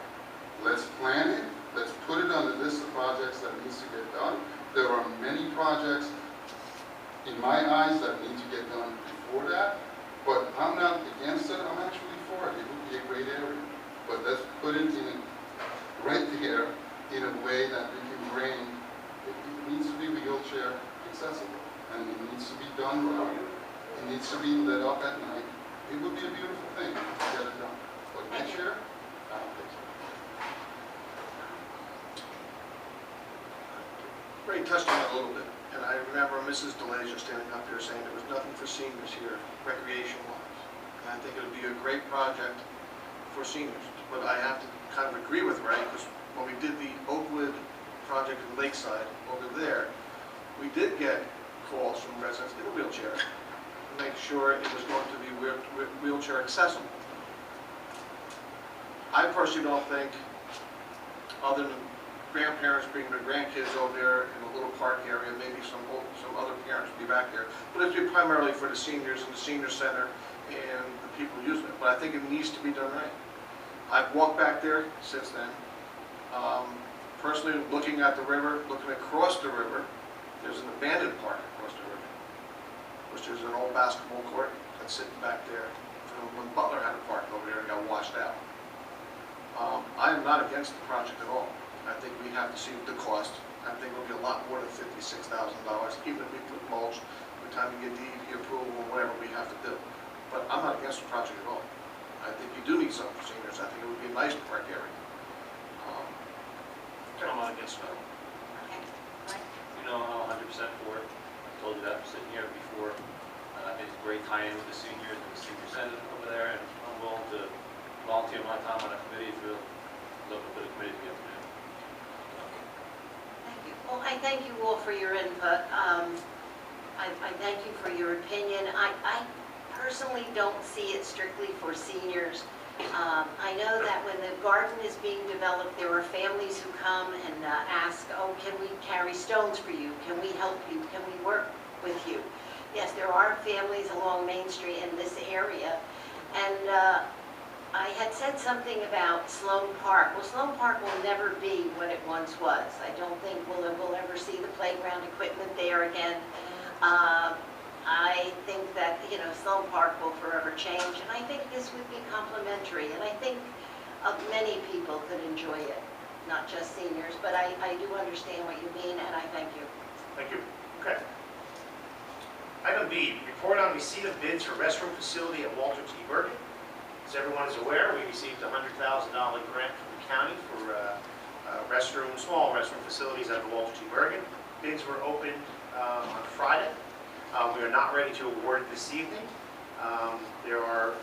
Let's plan it, let's put it on the list of projects that needs to get done. There are many projects, in my eyes, that need to get done before that, but I'm not against it, I'm actually for it. It would be a great area. But let's put it in right there in a way that we can bring, it needs to be wheelchair accessible, and it needs to be done right. It needs to be lit up at night. It would be a beautiful thing to get it done. But next year, I don't think so. Ray touched on it a little bit, and I remember Mrs. DeLasia standing up there saying there was nothing for seniors here, recreation-wise. And I think it would be a great project for seniors. But I have to kind of agree with Ray, because when we did the Oakwood project in Lakeside over there, we did get calls from residents in a wheelchair to make sure it was going to be wheelchair accessible. I personally don't think, other than grandparents bringing their grandkids over there in a little park area, maybe some other parents will be back there, but it'd be primarily for the seniors and the senior center and the people using it. But I think it needs to be done right. I've walked back there since then. Personally, looking at the river, looking across the river, there's an abandoned park across the river, which there's an old basketball court that's sitting back there from when Butler had a park over there and got washed out. I am not against the project at all. I think we have to see the cost. I think it'll be a lot more than $56,000, even if we put mulch, by the time we get DEP approval or whatever we have to do. But I'm not against the project at all. I think you do need something for seniors. I think it would be a nice park area. I'm not against it. Okay. Mike? You know, I'm 100% for it. I told you that sitting here before. I think it's a great tie-in with the seniors and the senior center over there, and I'm willing to volunteer my time on a committee if you'll look to put a committee together. Thank you. Well, I thank you all for your input. I thank you for your opinion. I personally don't see it strictly for seniors. I know that when the garden is being developed, there are families who come and ask, oh, can we carry stones for you? Can we help you? Can we work with you? Yes, there are families along Main Street in this area. And I had said something about Sloan Park. Well, Sloan Park will never be what it once was. I don't think we'll ever see the playground equipment there again. I think that, Sloan Park will forever change, and I think this would be complementary, and I think many people could enjoy it, not just seniors, but I do understand what you mean, and I thank you. Thank you. Okay. Item B, report on receipt of bids for restroom facility at Walter T. Bergen. As everyone is aware, we received a $100,000 grant from the county for small restroom facilities at the Walter T. Bergen. Bids were opened on Friday. We are not ready to award this evening. There are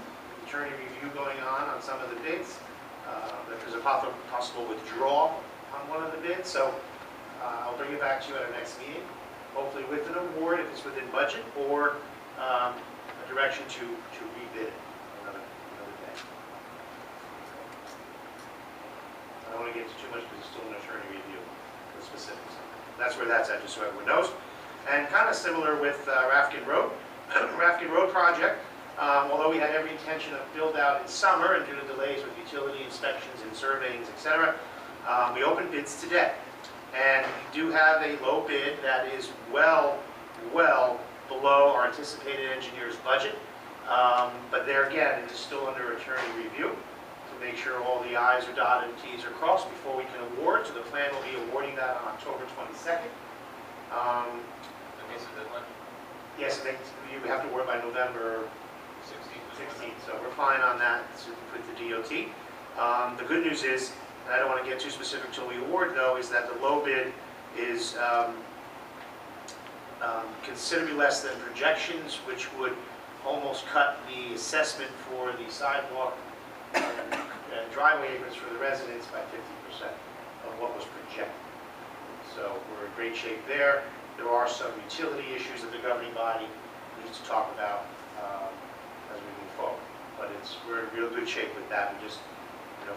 attorney review going on some of the bids. There's a possible withdrawal on one of the bids, so I'll bring it back to you at our next meeting, hopefully with an award if it's within budget, or a direction to rebid another day. I don't want to get into too much because it's still an attorney review, the specifics. That's where that's at, just so everyone knows. And kind of similar with Rafkin Road. Rafkin Road project, although we had every intention of build out in summer and due to delays with utility inspections and surveys, etc., we opened bids today. And we do have a low bid that is well below our anticipated engineer's budget. But there again, it is still under attorney review. make sure all the i's are dotted and t's are crossed before we can award. So the plan will be awarding that on October 22nd. Okay, so deadline? Yes, I think we have to award by November 16th, so we're fine on that with the DOT. The good news is, and I don't want to get too specific till we award though, is that the low bid is considerably less than projections, which would almost cut the assessment for the sidewalk and driveway aprons for the residents by 50% of what was projected. So we're in great shape there. There are some utility issues that the governing body needs to talk about as we move forward. But we're in real good shape with that. We just,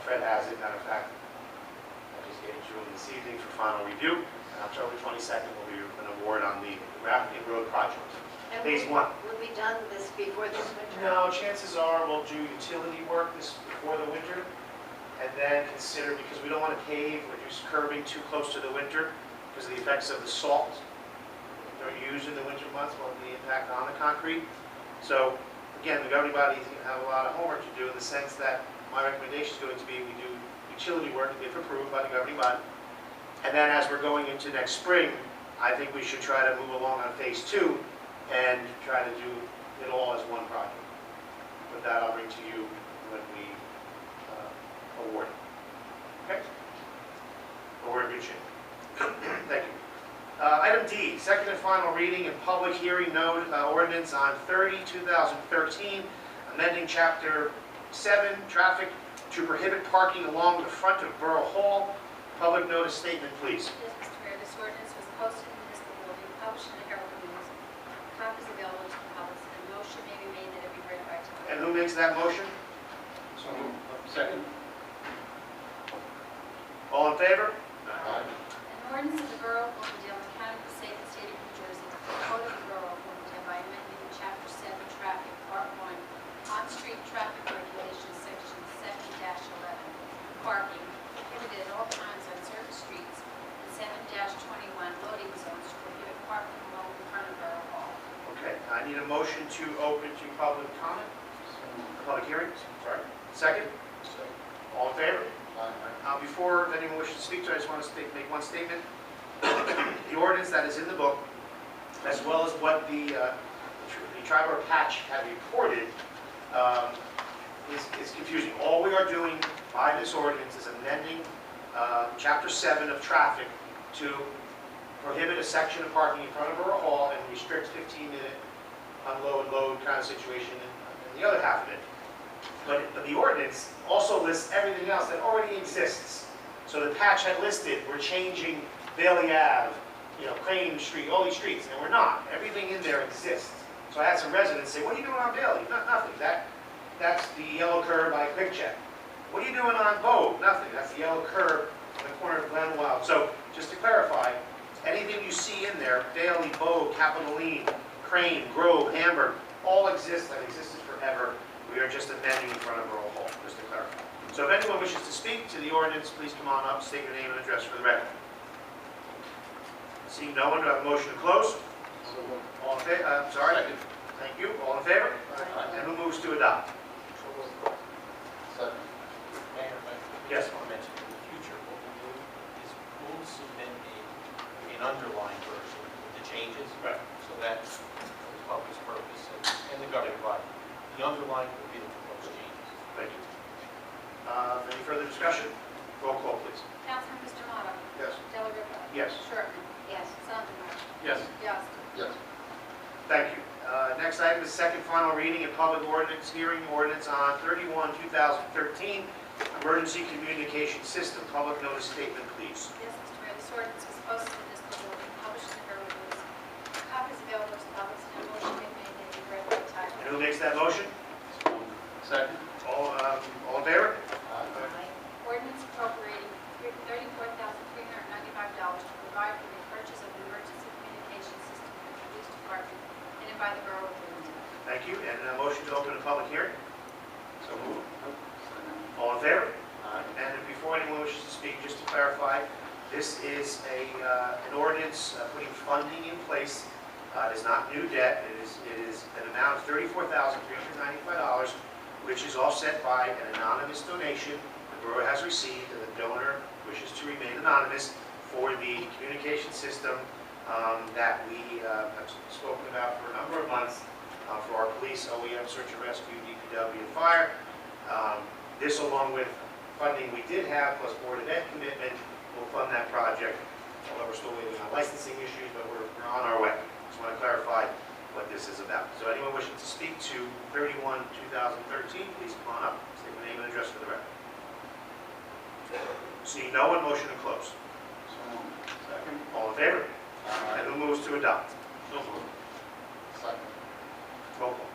Fred has it. Matter of fact, I just gave it to him this evening for final review. And October 22nd will be an award on the Rafting Road project. And Phase will- 1. Will be done this before this winter? No, chances are we'll do utility work before the winter, and then consider, because we don't want to pave or do curbing too close to the winter, because of the effects of the salt that are used in the winter months, will have the impact on the concrete. So, again, the governing body is going to have a lot of homework to do in the sense that my recommendation is going to be we do utility work if approved by the governing body. And then as we're going into next spring, I think we should try to move along on phase 2 and try to do it all as one project. But that I'll bring to you when we award it. Okay? But we're in good shape. Thank you. Item D, second and final reading and public hearing ordinance on 30/2013, amending Chapter 7, traffic to prohibit parking along the front of Borough Hall. Public notice statement, please. Yes, Mr. Mayor, this ordinance was posted in the municipal building, published in the Herald News. Copies available to the public, and a motion may be made that it be read by title. And who makes that motion? So moved. Second? All in favor? Aye. An ordinance of the Borough of Bloomingdale, the County of Passaic, the State of New Jersey, the Code of the Borough of Bloomingdale by amending Chapter 7 Traffic, Part 1, on-street traffic regulations, Section 7-11, parking, prohibited at all times on certain streets, and 7-21, loading zones to prohibit parking along the front of Borough Hall. Okay, I need a motion to open to public comment, public hearings, sorry. Second? All in favor? Before anyone wishes to speak to, I just want to make one statement. The ordinance that is in the book, as well as what the Tri-Borough Patch had reported, is confusing. All we are doing by this ordinance is amending Chapter 7 of traffic to prohibit a section of parking in front of Borough Hall and restrict 15-minute unload, load kind of situation in the other half of it. But the ordinance also lists everything else that already exists. So the patch had listed, we're changing Bailey Ave, Crane Street, all these streets, and we're not. Everything in there exists. So I had some residents say, what are you doing on Bailey? Nothing. That's the yellow curb by Quick Check. What are you doing on Bow? Nothing. That's the yellow curb on the corner of Glen Wild. So just to clarify, anything you see in there, Bailey, Bow, Capitoline, Crane, Grove, Hamburg, all exist and existed forever. We are just amending in front of Borough Hall, just to clarify. So if anyone wishes to speak to the ordinance, please come on up, state your name and address for the record. Seeing no one, do I have a motion to close? All in favor? Sorry. Second. Thank you. All in favor? And who moves to adopt? Second. Mayor, Yes. I want to mention, in the future, what we'll do is we'll submit an underlined version with the changes. Right. So that's for the public's purpose and the governing body. The underlined will be the proposed changes. Thank you. Any further discussion? Roll call, please. Councilman Mr. Motta. Yes. Della Ripa. Yes. Sherman. Yes. Sondemire. Yes. Yost. Yes. Thank you. Next item is second final reading and public ordinance hearing ordinance on 31/2013, emergency communication system. Public notice statement, please. Yes, Mr. Mayor, this ordinance was posted in this building, published in the Herald News. Copies available to the public, and a motion may be made that it be read by title. And who makes that motion? Second? All in favor? Ordinance appropriating $34,395 to provide for the purchase of an emergency communication system for the police department and by the Borough of Bloomingdale. Thank you. And a motion to open a public hearing? So moved. All in favor? And before anyone wishes to speak, just to clarify, this is an ordinance putting funding in place. It is not new debt. It is an amount of $34,395 which is offset by an anonymous donation the borough has received, and the donor wishes to remain anonymous for the communication system that we have spoken about for a number of months for our police, OEM, search and rescue, DPW, and fire. This, along with funding we did have, plus Board of Ed commitment, will fund that project, although we're still waiting on licensing issues, but we're on our way. Just want to clarify what this is about. So anyone wishing to speak to 31-2013, please come on up, state your name and address for the record. Seeing no one, motion to close. Second. All in favor? And who moves to adopt? Second. Roll call.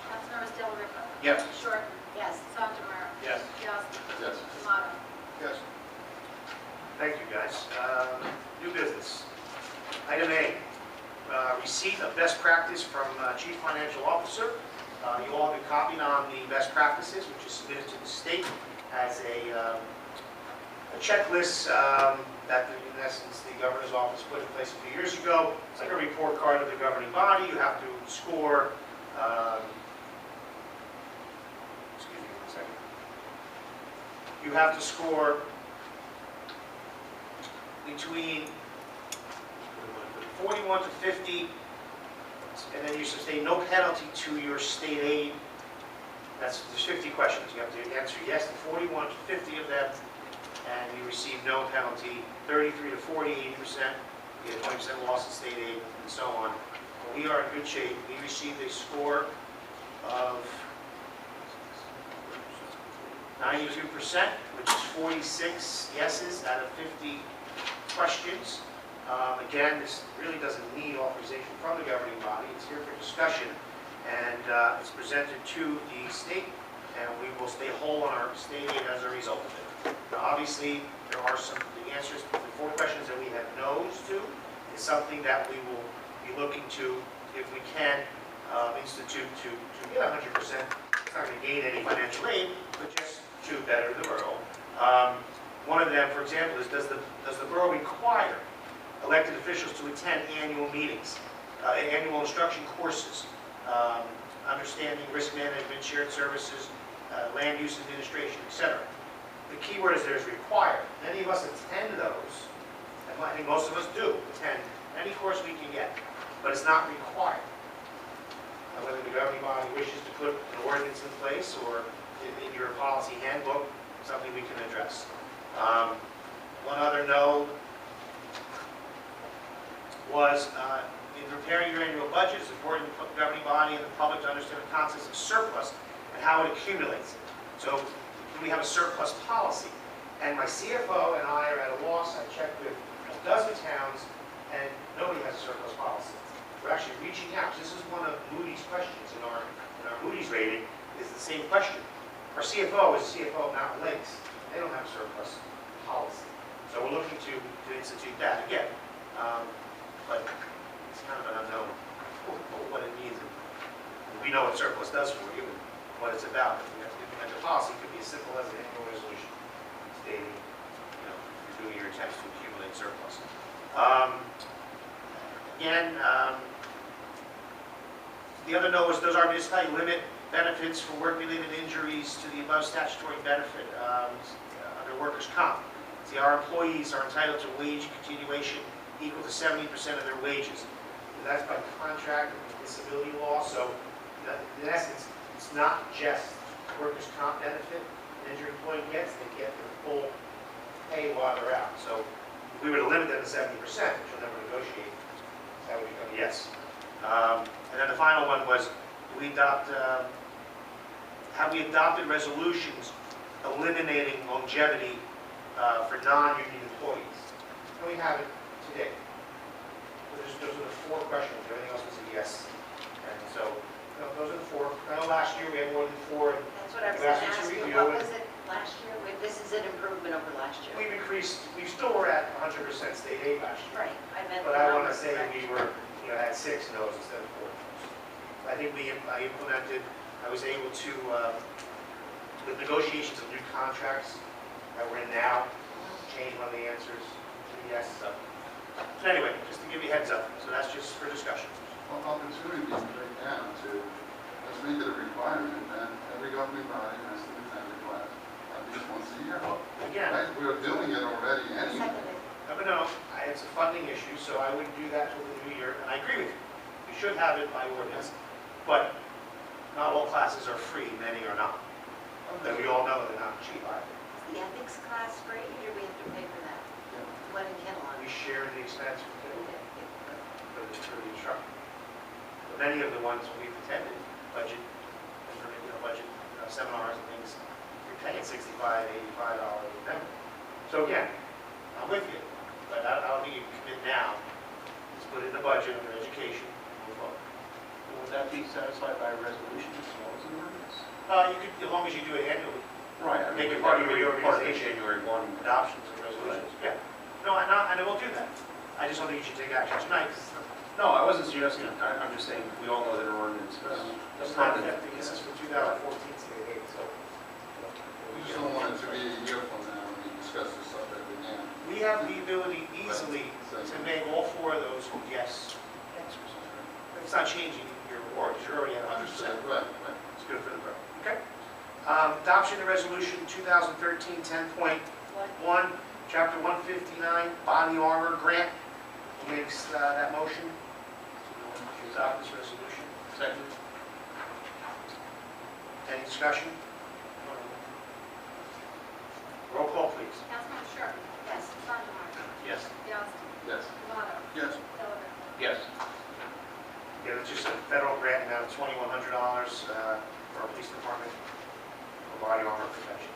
Councilmembers Del Rippe. Yes. Shorten. Yes. Sondemire. Yes. Yasi. Yes. Tomato. Yes. Thank you, guys. New business. Item A, receipt of best practice from Chief Financial Officer. You all have been copied on the best practices, which is submitted to the state as a checklist that, in essence, the governor's office put in place a few years ago. It's like a report card of the governing body. You have to score, excuse me one second. You have to score between 41 to 50, and then you sustain no penalty to your state aid. There's 50 questions. You have to answer yes to 41 to 50 of them, and you receive no penalty. 33 to 40, 80%. You get 20% loss in state aid, and so on. Well, we are in good shape. We received a score of 92%, which is 46 yeses out of 50 questions. Again, this really doesn't need authorization from the governing body. It's here for discussion, and it's presented to the state, and we will stay whole on our state aid as a result of it. Now, obviously, there are the answers to the 4 questions that we have no's to is something that we will be looking to, if we can, institute to get 100%. It's not going to gain any financial aid, but just to better the borough. One of them, for example, is does the borough require elected officials to attend annual meetings, annual instruction courses, understanding risk management, shared services, land use administration, etc. The key word is there's required. Many of us attend those, and I think most of us do attend any course we can get, but it's not required. Now, whether the governing body wishes to put an ordinance in place or in your policy handbook, something we can address. One other no was in preparing your annual budget, it's important to put the governing body and the public to understand the concepts of surplus and how it accumulates. So we have a surplus policy, and my CFO and I are at a loss. I checked with a dozen towns, and nobody has a surplus policy. We're actually reaching out. This is one of Moody's questions in our Moody's rating, is the same question. Our CFO is the CFO of Mountain Lakes. They don't have a surplus policy. So we're looking to institute that again. But it's kind of an unknown what it means. We know what surplus does for you and what it's about. We have to implement the policy. It could be as simple as an annual resolution stating, you're doing your attempts to accumulate surplus. Again, the other note was, does our municipality limit benefits for work-related injuries to the above statutory benefit under workers' comp? See, our employees are entitled to wage continuation equal to 70% of their wages. And that's by contract and disability law. So, in essence, it's not just workers' comp benefit an injured employee gets; they get their full pay while they're out. So, if we were to limit that to 70%, which we'll never negotiate, that would become a yes. And then the final one was, have we adopted resolutions eliminating longevity for non-union employees? And we haven't today. Those are the 4 questions. Everything else was a yes. And so, those are the 4. I know last year we had more than 4. That's what I was going to ask you. What was it last year? This is an improvement over last year. We've increased. We still were at 100% state aid last year. Right. I meant. But I want to say we were, had 6 no's instead of 4 no's. I think I implemented. I was able to, with negotiations of new contracts that we're in now, change one of the answers to yes. So anyway, just to give you a heads up. So that's just for discussion. Well, opportunity right now to let's make it a requirement, and every governing body has to attend a class at least once a year. Again, Right? We're doing it already anyway. Seconded. no, it's a funding issue, so I wouldn't do that till the new year, and I agree with you. We should have it by ordinance, but not all classes are free, many are not. And we all know they're not cheap either. Is the ethics class free, or we have to pay for that? What in Kenilworth? We share the expense for the instructor. But many of the ones we've attended, budget, seminars and things, you're paying $65, $85 a member. So again, I'm with you, but I don't think you can commit now. Let's put it in the budget under education, move forward. Would that be satisfied by a resolution as well as an ordinance? You could, as long as you do it annually, Right. I mean, Make it part of your part of the organization. January 1. adoptions and resolutions. Yeah. No, and I will do that. I just don't think you should take action tonight. No, I wasn't suggesting, I'm just saying, we all know that an ordinance It's not effective. This is from 2014 state aid, so. We just don't want it to be a year from now when we discuss this subject again. We have the ability easily to make all four of those yes answers. It's not changing your award, because you're already at 100%. Right. It's good for the borough. Okay. Adoption of resolution 2013 10.1, chapter 159, body armor grant. Who makes that motion? To adopt this resolution. Second. Any discussion? Roll call, please. Councilman Sherman? Yes. Sondemire? Yes. Bianski? Yes. Tomato? Yes. Delavan? Yes. Yeah, it's just a federal grant amount of $2,100 for our police department for body armor protection.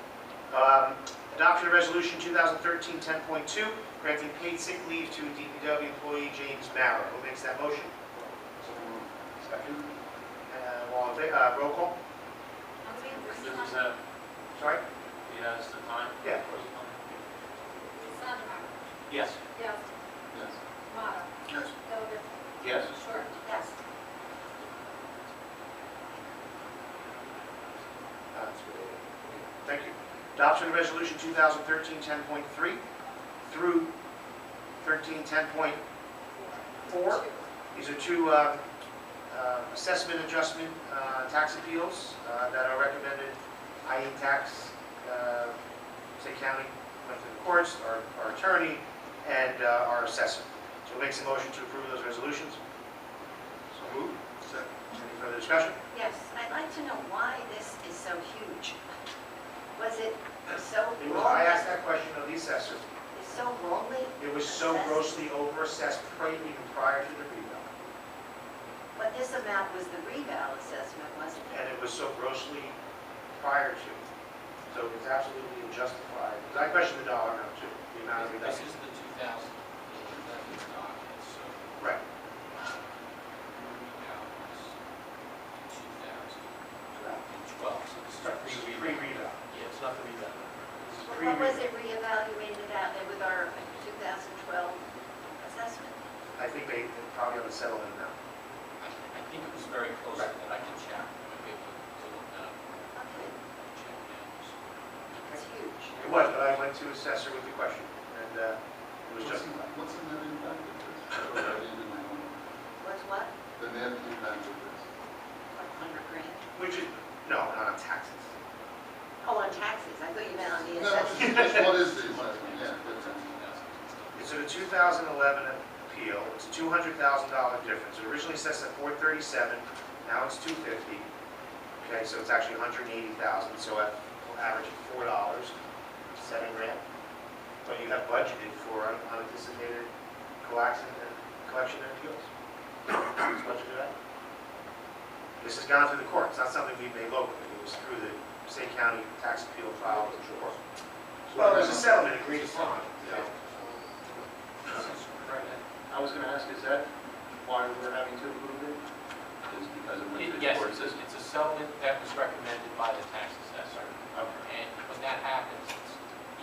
Adoption of resolution 2013 10.2, granting paid sick leave to DPW employee James Barrow. Who makes that motion? Second. Roll call. Is that, Sorry? he has the time? Yeah. Sondemire? Yes. Bianski? Yes. Tomato? Yes. Delavan? Yes. Short? Yes. Thank you. Adoption of resolution 2013 10.3 through 10.4. These are two assessment adjustment tax appeals that are recommended, i.e. tax, State County, went to the courts, our attorney, and our assessor. So it makes a motion to approve those resolutions. So moved. Second. Any further discussion? Yes, I'd like to know why this is so huge. Was it so I wrongly, asked that question of the assessor. so wrongly? It was so assessed? grossly overassessed even prior to the revale. But this amount was the reval assessment, wasn't And it? it was so grossly prior to. So it's absolutely unjustified. Because I question the dollar amount too, the amount of This reduction. is the 2011 document, so Right. now it's 2012, so this is Pre-reval. Yeah, it's not the revamp. This is What was pre-reval. it reevaluated at with our 2012 assessment? I think they probably on the settlement amount. I think it was very close to that. I can check. I might be able to look that up. Okay, Check that. it's huge. It was, but I went to assessor with the question, and it was just, What's the net impact of this? I don't even know. What's what? The net impact of this. Like 100 grand? which is, no, not on taxes. Oh, on taxes, I thought you meant on the No, assessment. just what is the assessment? Yeah, good thing. It's a 2011 appeal, it's a $200,000 difference. It originally assessed at $437,000, now it's $250,000. Okay, so it's actually $180,000, so at average of $4, $7 grand. But you have budgeted for unanticipated collection and appeals. It's budgeted out. This has gone through the court, it's not something we made locally, it was through the State County tax appeal file with the court. Well, it was a settlement agreed upon, you know. I was going to ask, is that why we're having to approve it? Is because it went to the Yes, court? it's a settlement that was recommended by the tax assessor. Okay. And when that happens,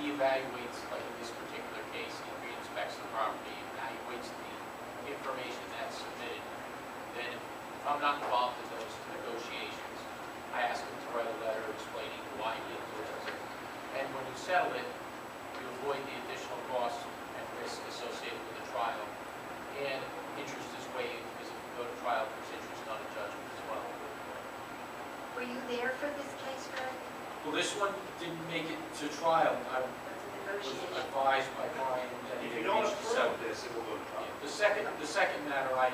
he evaluates, like in this particular case, he re-inspects the property, evaluates the information that's submitted. Then if I'm not involved in those negotiations, I ask him to write a letter explaining why he approves it. And when you settle it, you avoid the additional costs and risk associated with the trial. And interest is waived, because if you go to trial, there's interest on a judgment as well. this one didn't make it to trial. I was advised by Brian that If it you don't reached the approve settlement. this, it will go to trial. The second matter, I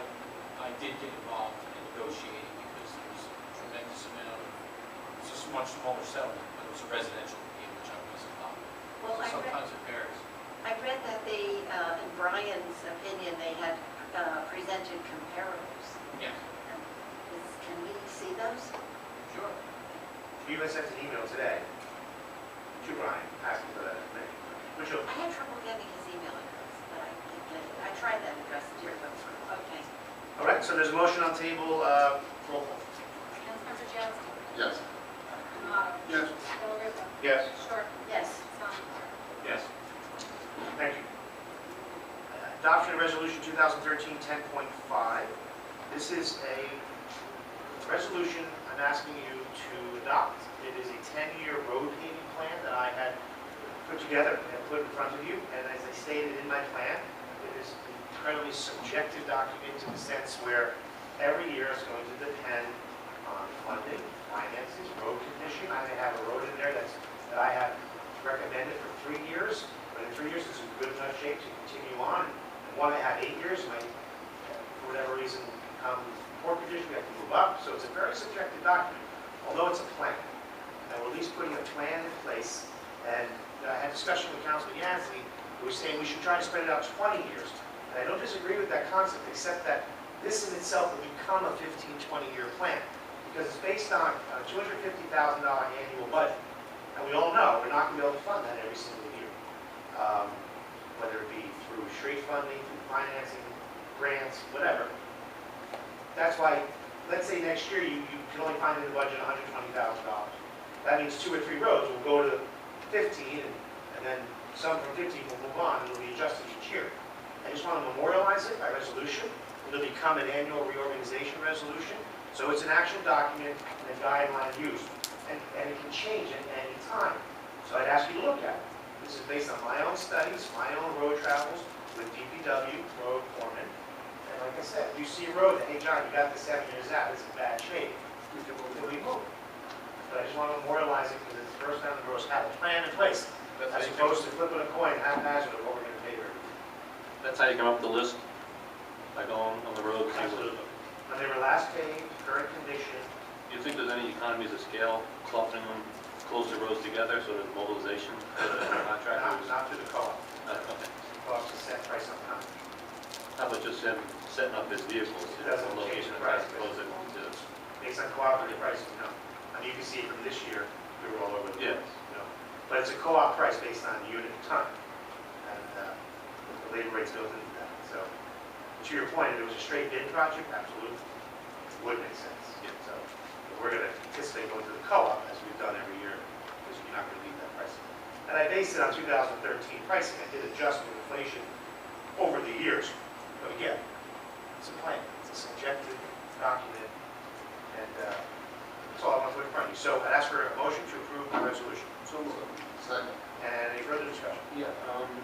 did get involved in negotiating because there was a tremendous amount of, it was a much smaller settlement, but it was a residential appeal, which I was involved in. Well, So I read, sometimes it varies. I read that they, in Brian's opinion, they had presented comparators. Yes, Can we see those? sure. You even sent an email today to Brian asking for that information, which will, I had trouble getting his email address, but I did get it. I tried that address too, but, okay. all right, so there's a motion on the table, roll call. Councilmember Johnston. Yes. Tomato. Yes. Delariva. Yes. Short. Yes. Stanton. Yes. Thank you. Adoption of Resolution 2013-10.5. This is a resolution I'm asking you to adopt. It is a 10-year road paving plan that I had put together and put in front of you. And as I stated in my plan, it is an incredibly subjective document in the sense where every year is going to depend on funding, finances, road condition. I may have a road in there that I have recommended for 3 years, but in 3 years it's in good enough shape to continue on. And one I have 8 years might, for whatever reason, become poor condition, we have to move up. So it's a very subjective document, although it's a plan. And we're at least putting a plan in place. And I had a discussion with Councilman Yancey, who was saying we should try to spread it out 20 years. And I don't disagree with that concept, except that this in itself will become a 15, 20-year plan. Because it's based on a $250,000 annual budget. And we all know we're not going to be able to fund that every single year. Whether it be through straight funding, through financing, grants, whatever. That's why, let's say next year you can only find in the budget $120,000. That means 2 or 3 roads will go to 15, and then some from 15 will move on, and it'll be adjusted each year. I just want to memorialize it by resolution. It'll become an annual reorganization resolution. So it's an actual document and a guideline used. And it can change at any time. So I'd ask you to look at it. This is based on my own studies, my own road travels with DPW, road foreman. And like I said, if you see a road that, hey John, you got this 7 years out, it's in bad shape, we move it. But I just want to memorialize it because it's the first time the boroughs have a plan in place, as opposed to flipping a coin haphazard of what we're going to pay for. That's how you come up with the list? By going on the road? Absolutely. When they were last paved, current condition. Do you think there's any economies of scale, clustering them, close the roads together, so there's mobilization for the contractors? Not through the co-op. Okay. Co-op's a set price on time. How about just him setting up his vehicles? It doesn't change the price. Based on cooperative pricing, no. I mean, you can see from this year, we were all over the place. You know. But it's a co-op price based on unit ton. And the labor rate's built into that. So, to your point, if it was a straight bid project, absolutely. It would make sense. So, we're going to anticipate going to the co-op, as we've done every year, because you're not going to leave that pricing. And I based it on 2013 pricing. I did adjust for inflation over the years. But again, it's a plan. It's a subjective document. And that's all I want to put in front of you. So I'd ask for a motion to approve the resolution. So moved. Second. And any further discussion? Yeah,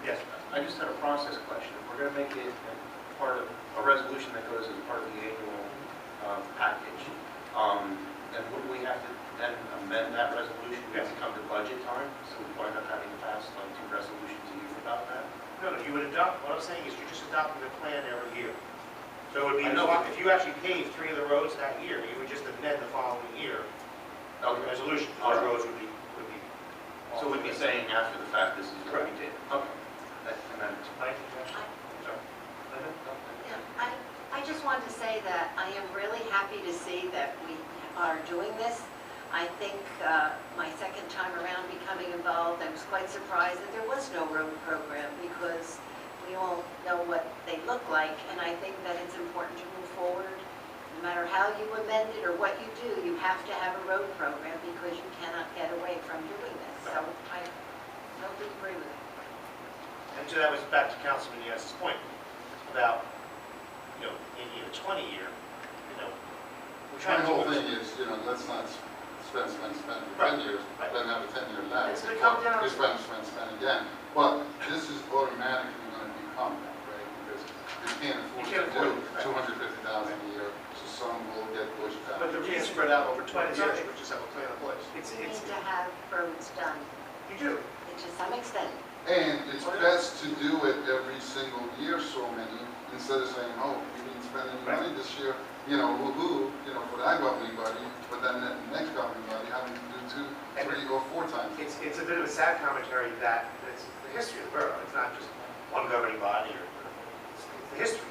Yes. I just had a process question. We're going to make it part of a resolution that goes as part of the annual package. And wouldn't we have to then amend that resolution when it comes to budget time? So we wind up having to pass like 2 resolutions a year about that? No, you would adopt, what I'm saying is you're just adopting the plan every year. So it would be, I know. if you actually paved 3 of the roads that year, you would just amend the following year the resolution. Those roads would be. So we'd be saying after the fact, this is what we did? Okay. And then, Mike, sorry. Yeah, I just wanted to say that I am really happy to see that we are doing this. I think my second time around becoming involved, I was quite surprised that there was no road program because we all know what they look like, and I think that it's important to move forward. No matter how you amend it or what you do, you have to have a road program because you cannot get away from doing this. So I totally agree with it. And so that was back to Councilman Yass's point about, in a 20-year, we're My trying to. whole thing is, let's not spend for 10 years, then have a 10-year lag. It's going to come down. We spend again. But this is automatically going to become that, right? Because you can't afford to do $250,000 a year, so some will get pushed back. But they're being spread out over 20 years, we just have a plan in place. We need to have roads done, You do. to some extent. And it's best to do it every single year, so many, instead of saying, oh, we didn't spend any money this year, you know, woo-hoo, you know, for that governing body, but then the next governing body having to do 2, 3, or 4 times. It's a bit of a sad commentary that it's the history of the borough. It's not just one governing body or it's the history.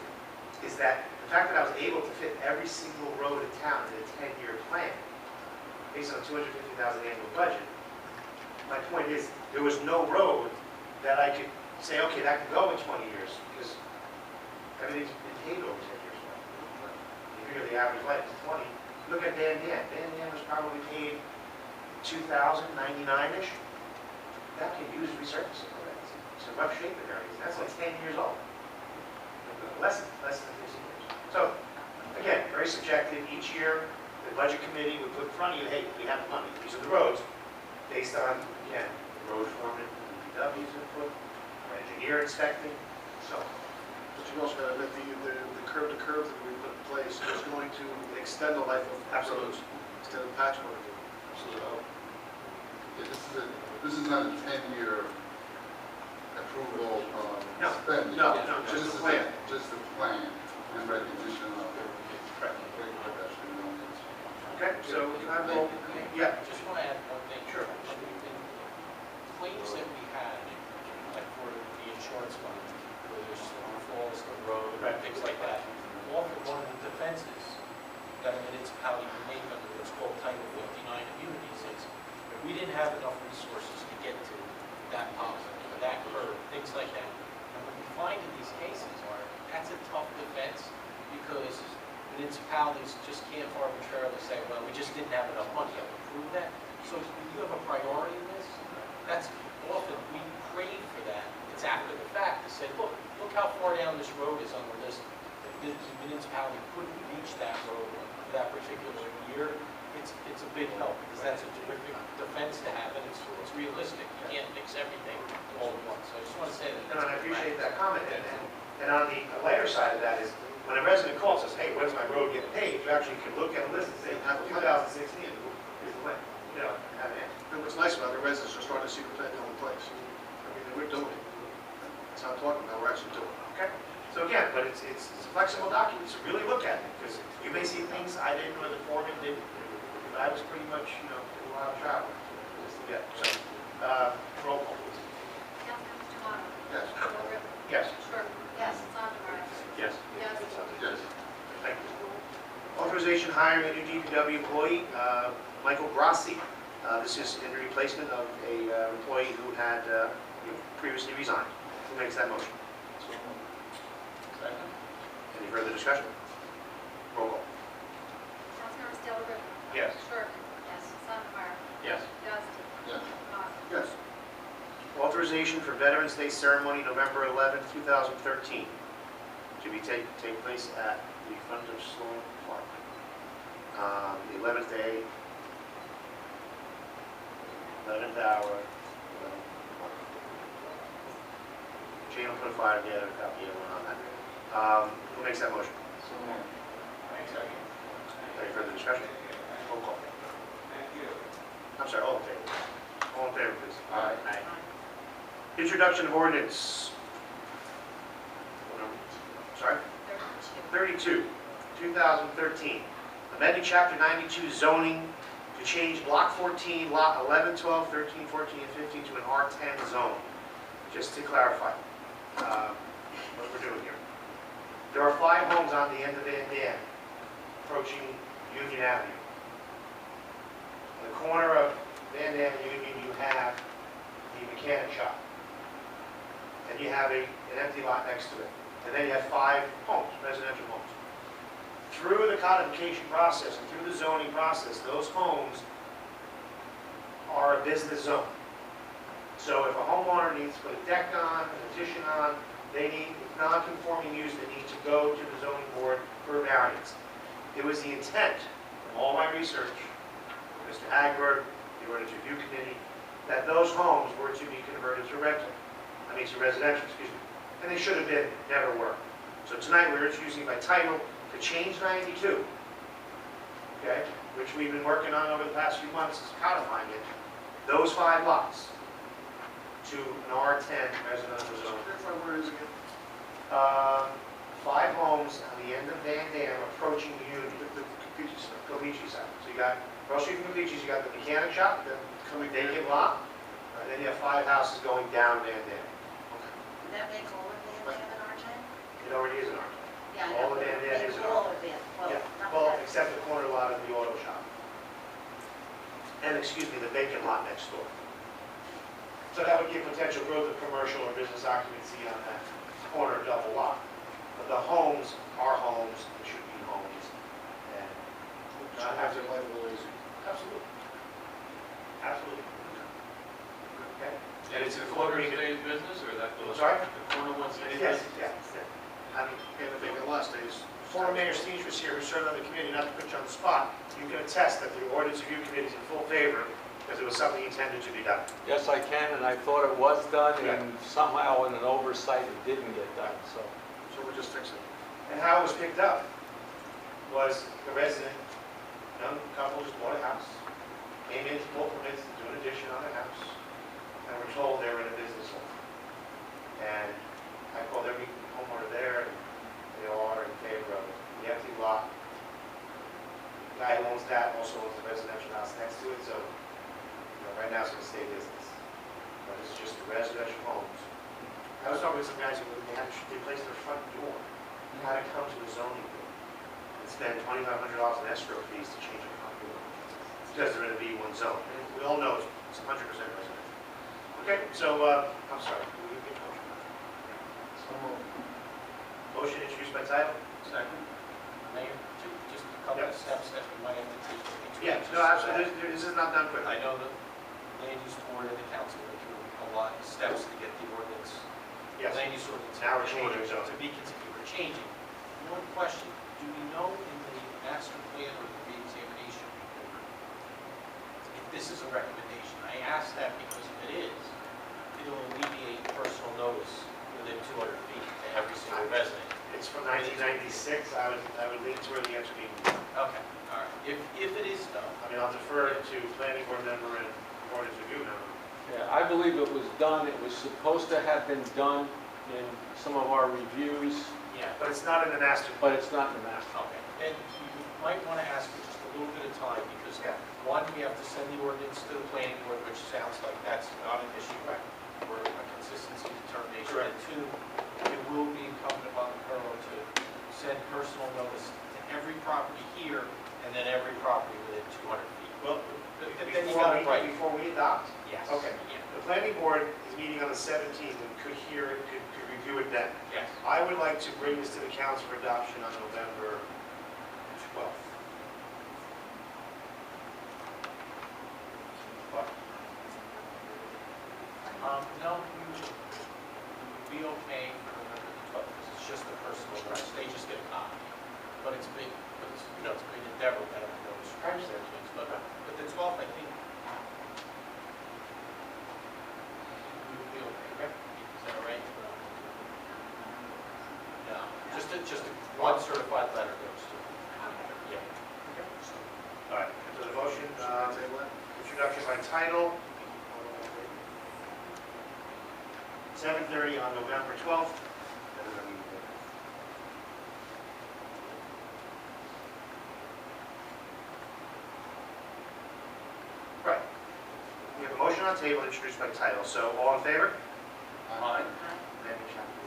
Is that the fact that I was able to fit every single road in town in a 10-year plan based on a $250,000 annual budget. My point is, there was no road that I could say, okay, that can go in 20 years because everything's been paid over 10 years. You figure the average life is 20. Look at Dan Dan. Dan Dan was probably paid 2,099-ish. That can use resurfacing. It's in rough shape in areas. That's like 10 years old. Less than 15 years. So, again, very subjective. Each year, the budget committee would put in front of you, hey, we have the money. These are the roads based on, again, the road foreman, DPW's input, our engineer inspecting. So, But you also got to admit, the curve that we put in place is going to extend the life of roads instead of patchwork. absolutely. Yeah, this is not a 10-year approval No, spending. no, This just the is plan. Just the plan and recognition of it. Correct. Actually, no, it's- Okay, so I will, yeah, Just want to add one thing. Sure. Claims that we had, like for the insurance fund, where there's falls in the road, Right. things like that, often one of the defenses that a municipality can make under what's called Title 59 immunities is, if we didn't have enough resources to get to that policy, or that curve, things like that. And what we find in these cases are, that's a tough defense, because municipalities just can't arbitrarily say, well, we just didn't have enough money to prove that. So when you have a priority in this, that's often, we crave for that. It's after the fact to say, look how far down this road is on the list. If the municipality couldn't reach that road for that particular year, it's a big help, because that's a terrific defense to have, and it's realistic. You can't fix everything all at once. So I just want to say that. and I appreciate that comment. And on the lighter side of that is, when a resident calls us, hey, when's my road getting paved? You actually can look at a list and say, 2016 is the when, you know, have an answer. And what's nice about the residents are starting to see the plan come in place. I mean, we're doing it. That's not talking about, we're actually doing it. Okay, so again, but it's a flexible document, so really look at it, because you may see things I didn't or the foreman didn't. But I was pretty much, you know, did a lot of travel. Yeah, so, roll call, please. Councilmember Demoto. Yes. Gilbert. Yes, Sure. Yes. Sondemire. Yes. Yes. Yes. thank you. Authorization hiring a new DPW employee, Michael Grassi. This is in replacement of a employee who had previously resigned. Who makes that motion? Second? Any further discussion? Roll call. Councilmember Gilbert. Yes. Sure. Yes. Sondemire. Yes. Yasti. Yes. Demoto. Yes. Authorization for Veterans Day ceremony, November 11, 2013, to be take place at the front of Sloan Park. The 11th day, 11th hour. Jane will put a flyer together, copy everyone on that. Who makes that motion? Second. Any further discussion? Roll call. I'm sorry, all in favor? All in favor, please. Aye. Introduction of ordinance. What number? Sorry? 32, 2013. Amending Chapter 92 zoning to change Block 14, Lot 11, 12, 13, 14, and 15 to an R10 zone. Just to clarify what we're doing here. There are 5 homes on the end of Van Dam approaching Union Avenue. In the corner of Van Dam and Union, you have the mechanic shop. And you have an empty lot next to it. And then you have 5 homes, residential homes. Through the codification process and through the zoning process, those homes are a business zone. So if a homeowner needs to put a deck on, an addition on, they need non-conforming use that need to go to the zoning board for variance. It was the intent from all my research, Mr. Hagberg, the ordinance review committee, that those homes were to be converted to rental. I mean to residential, excuse me. And they should have been, never were. So tonight we're introducing by title to change 92. Okay? which we've been working on over the past few months, is codifying it, those 5 lots to an R10 residential zone. Clarify where it is again. 5 homes on the end of Van Dam approaching the Unity, The Capici side. Capici side. So you got, across the street from Capici's, you got the mechanic shop, the Coming vacant lot, and then you have 5 houses going down Van Dam. Would that make all of Van Dam an R10? It already is an R10. Yeah, I All know, of but Van Dam make is an all of it. Yeah, not well, that. except the corner lot of the auto shop. And, excuse me, the vacant lot next door. So that would give potential growth of commercial or business occupancy on that corner double lot. But the homes are homes, they should be homes, and Should have their life a little easier. absolutely. Absolutely. Okay. And it's a the full corner agreement. stays business, or that goes? Sorry? The corner one stays Yes, business? yes. I mean, And the vacant lot stays. former Mayor Steves was here, who served on the committee, not to put you on the spot. You can attest that the ordinance review committee is in full favor, because it was something intended to be done. Yes, I can, and I thought it was done, Yeah. and somehow in an oversight, it didn't get done, so. So we're just fixing it. And how it was picked up was the resident, young couple just bought a house, came in to pull permits to do an addition on their house, and were told they were in a business zone. And I called every homeowner there, and they all are in favor of it. The empty lot, the guy who owns that also owns the residential house next to it, so, right now it's gonna stay business. But it's just the residential homes. I was talking with some guys who, they had to replace their front door. You had to come to the zoning board and spend $2,500 in escrow fees to change a front door. Because they're in a B1 zone. And we all know it's 100% residential. Okay, so, I'm sorry. Will you give a motion? Motion introduced by title? Second. Mayor, just a couple of steps that we might have to take. Yeah, no, absolutely. This is not done quickly. I know the land use board and the council went through a lot of steps to get the ordinance, Yes. land use ordinance. Now we're in order changing zoning. To be considered, we're changing. One question, do we know in the master plan or the re-examination report, if this is a recommendation? I ask that because if it is, it'll alleviate personal notice within 200 feet to every single resident. It's from 1996. I would lean toward the answer being no. Okay, all right. If it is though, I mean, I'll defer to planning board member and ordinance review member. Yeah, I believe it was done, it was supposed to have been done in some of our reviews, yeah. But it's not in the master. but it's not in the master. Okay, and you might want to ask for just a little bit of time, because Yeah. one, we have to send the ordinance to the planning board, which sounds like that's not an issue for a consistency determination. Correct. And two, it will be incumbent upon the borough to send personal notice to every property here, and then every property within 200 feet. Well, Then you got it right. before we adopt, Yes. Okay. Yeah. the planning board is meeting on the 17th and could hear it, could review it then. Yes. I would like to bring this to the council for adoption on November 12th. What? No, we would be okay for November the 12th, because it's just a personal notice, they just get a copy. But it's been, it's a big endeavor that I know is strange there, but the 12th, I think, we would be okay. Is that all right? No, just one certified letter goes to. Yeah. All right, so the motion, Table it. introduction by title, 7:30 on November 12th. Right. We have a motion on the table introduced by title, so all in favor? Aye. Amending chapter.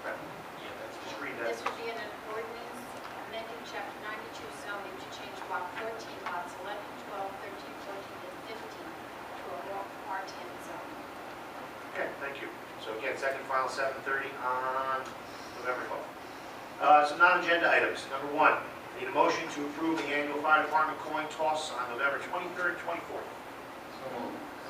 Right. Yeah, that's Just just. read This that. would be an ordinance amending chapter 92 zoning to change block 14 lots 11, 12, 13, 14, and 15 to a R10 zone. Okay, thank you. So again, second final 7:30 on November 12th. Some non-agenda items. Number one, I need a motion to approve the annual fire department coin toss on November 23rd, 24th.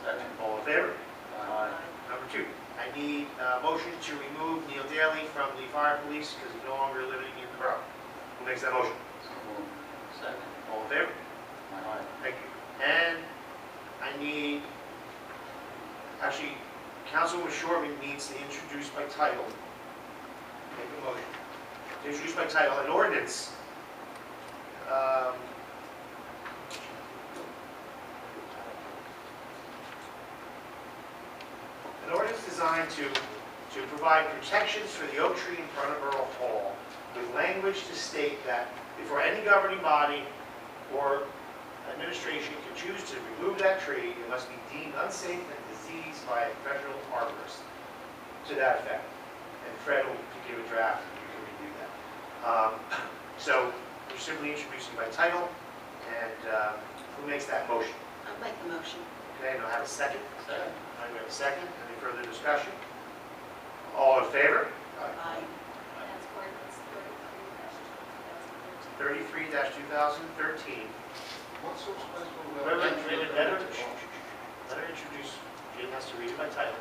Second. All in favor? Aye. Number two, I need a motion to remove Neil Daly from the fire police because he's no longer living in the borough. Who makes that motion? Second. All in favor? Aye. Thank you. And I need, actually, Councilwoman Shortman needs to introduce by title, make a motion, to introduce by title an ordinance provide protections for the oak tree in front of Borough Hall with language to state that before any governing body or administration can choose to remove that tree, it must be deemed unsafe and diseased by a professional arborist. To that effect. And Fred will give a draft and you can review that. So we're simply introducing by title, and who makes that motion? I'll make the motion. Okay, and I'll have a second. Second. All right, we have a second. Any further discussion? All in favor? Aye. That's ordinance 33-2013. 33-2013. What's so special Let about? her introduce, Jane has to read it by title.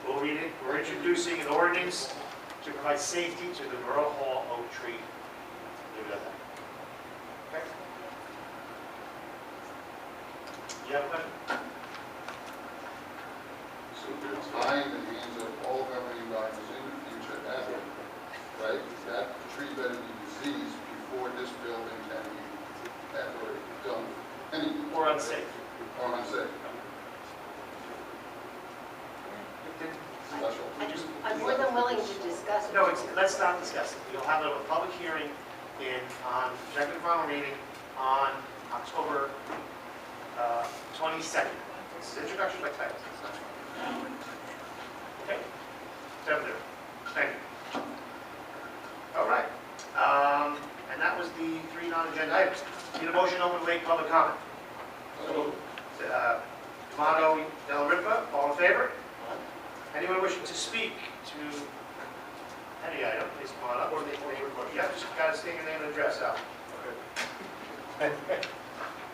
We'll read it. We're introducing an ordinance to provide safety to the Borough Hall oak tree. Leave it at that. Okay? You have a question? So they're tying the hands of all governing bodies in the future ever, right? That tree better be diseased before this building can be ever done anything. Or unsafe? Or unsafe. Special. I'm more than willing to discuss it. No, let's not discuss it. We'll have a public hearing on second and final reading on October 22nd. This is introduction by title. Okay? 7:30. Thank you. All right. And that was the 3 non-agenda items. Need a motion to open to make public comment? Tomato, Del Ripa, all in favor? Anyone wishing to speak to any item, please come on up. Yeah, just got to state your name and address out.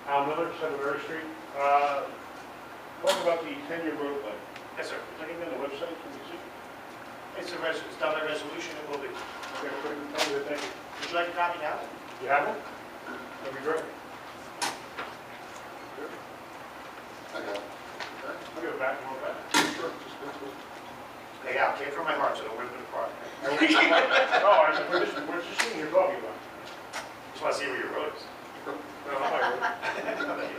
Al Miller, 7 Murray Street. Talk about the 10-year road plan. Yes, sir. Is that even on the website? Can you see? It's done by resolution, it will be. Okay, thank you. Would you like a copy now? You have one? That'd be great. I got it. I'll give it back. You want it back? Sure. Hey, Al, came from my heart, so don't rip it apart. Oh, we're just seeing you're talking about. Just want to see where your road is. No, I'm not worried.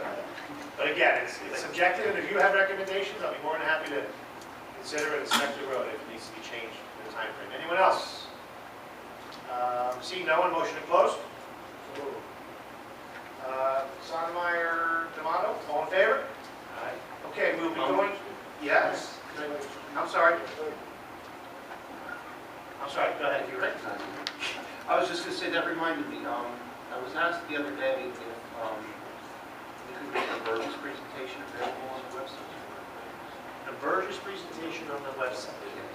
But again, it's subjective, and if you have recommendations, I'll be more than happy to consider and inspect the road if it needs to be changed in the time frame. Anyone else? Seeing no one, motion to close. Sotomayor, D'Amato, all in favor? Aye. Okay, we'll be going, yes. I'm sorry. Go ahead, if you're ready. I was just going to say, that reminded me, I was asked the other day if we could make a Burgess presentation available on the website. The Burgess presentation on the website. Yes.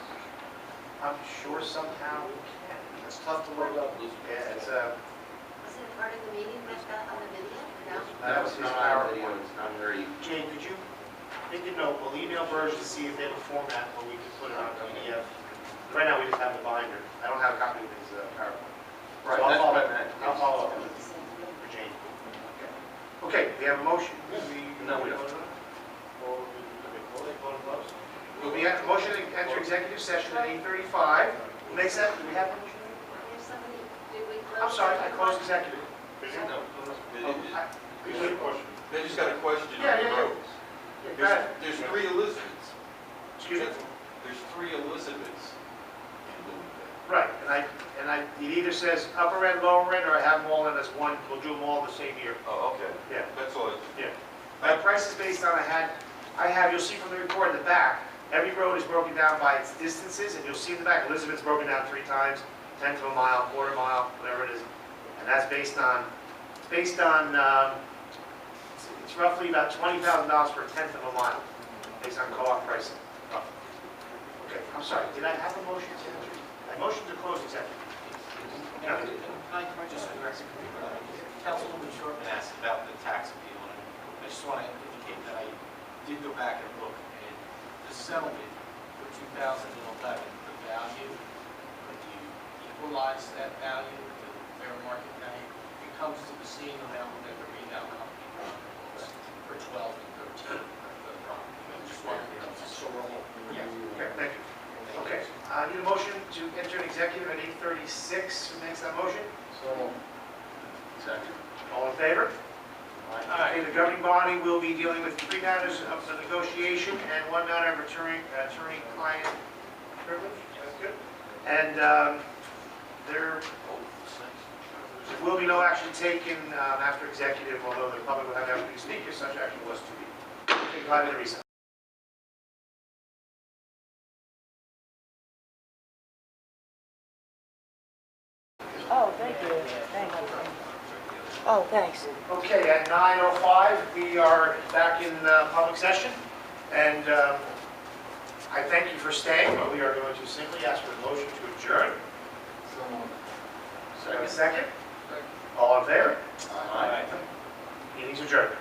I'm sure somehow we can. It's tough to look up. Yeah, it's Was it part of the meeting that got on the video? No? that was It's his not on PowerPoint. video, it's not very, Jane, could you make a note? We'll email Burgess to see if they have a format where we can put it on PDF. Right now, we just have the binder. I don't have a copy of his PowerPoint. right, So that's what I meant. I'll follow up for Jane. Okay, we have a motion. No, we don't. We'll be at the motion to enter executive session at 8:35. Who makes that? Do we have a motion? If somebody, did we close? I'm sorry, I closed executive. No. They just got a question Yeah, on the yeah, yeah. roads. Go ahead. There's 3 Elizabeths. Excuse me? There's 3 Elizabeths in Bloomingdale. Right, and it either says upper end, lower end, or I have them all in as one. We'll do them all the same year. Oh, okay. Yeah. That's all. Yeah. My price is based on, you'll see from the report in the back, every road is broken down by its distances, and you'll see in the back, Elizabeth's broken down 3 times, 1/10 of a mile, quarter mile, whatever it is. And that's based on, it's roughly about $20,000 for 1/10 of a mile, based on co-op pricing. Okay, I'm sorry, did I have a motion to enter? I motioned to close executive. Can I just address, Councilwoman Shortman asked about the tax appeal, and I just want to indicate that I did go back and look, and the settlement for 2011, the value, when you equalize that value to the fair market value, it comes to the same amount that the rebound company was for 12 and 13 for the property. I just wanted to know, so we're all, yes. Okay, thank you. Okay, I need a motion to enter an executive at 8:36. Who makes that motion? So, Second. All in favor? Okay, the governing body will be dealing with 3 matters of the negotiation and 1 matter of attorney-client privilege. Good. And there will be no action taken after executive, although the public will have the opportunity to speak if such action was to be. Take 5-minute recess. Oh, thank you. Thank you. Oh, thanks. Okay, at 9:05, we are back in public session, and I thank you for staying, but we are going to simply ask for a motion to adjourn. Second. All in favor? Aye. Meeting's adjourned.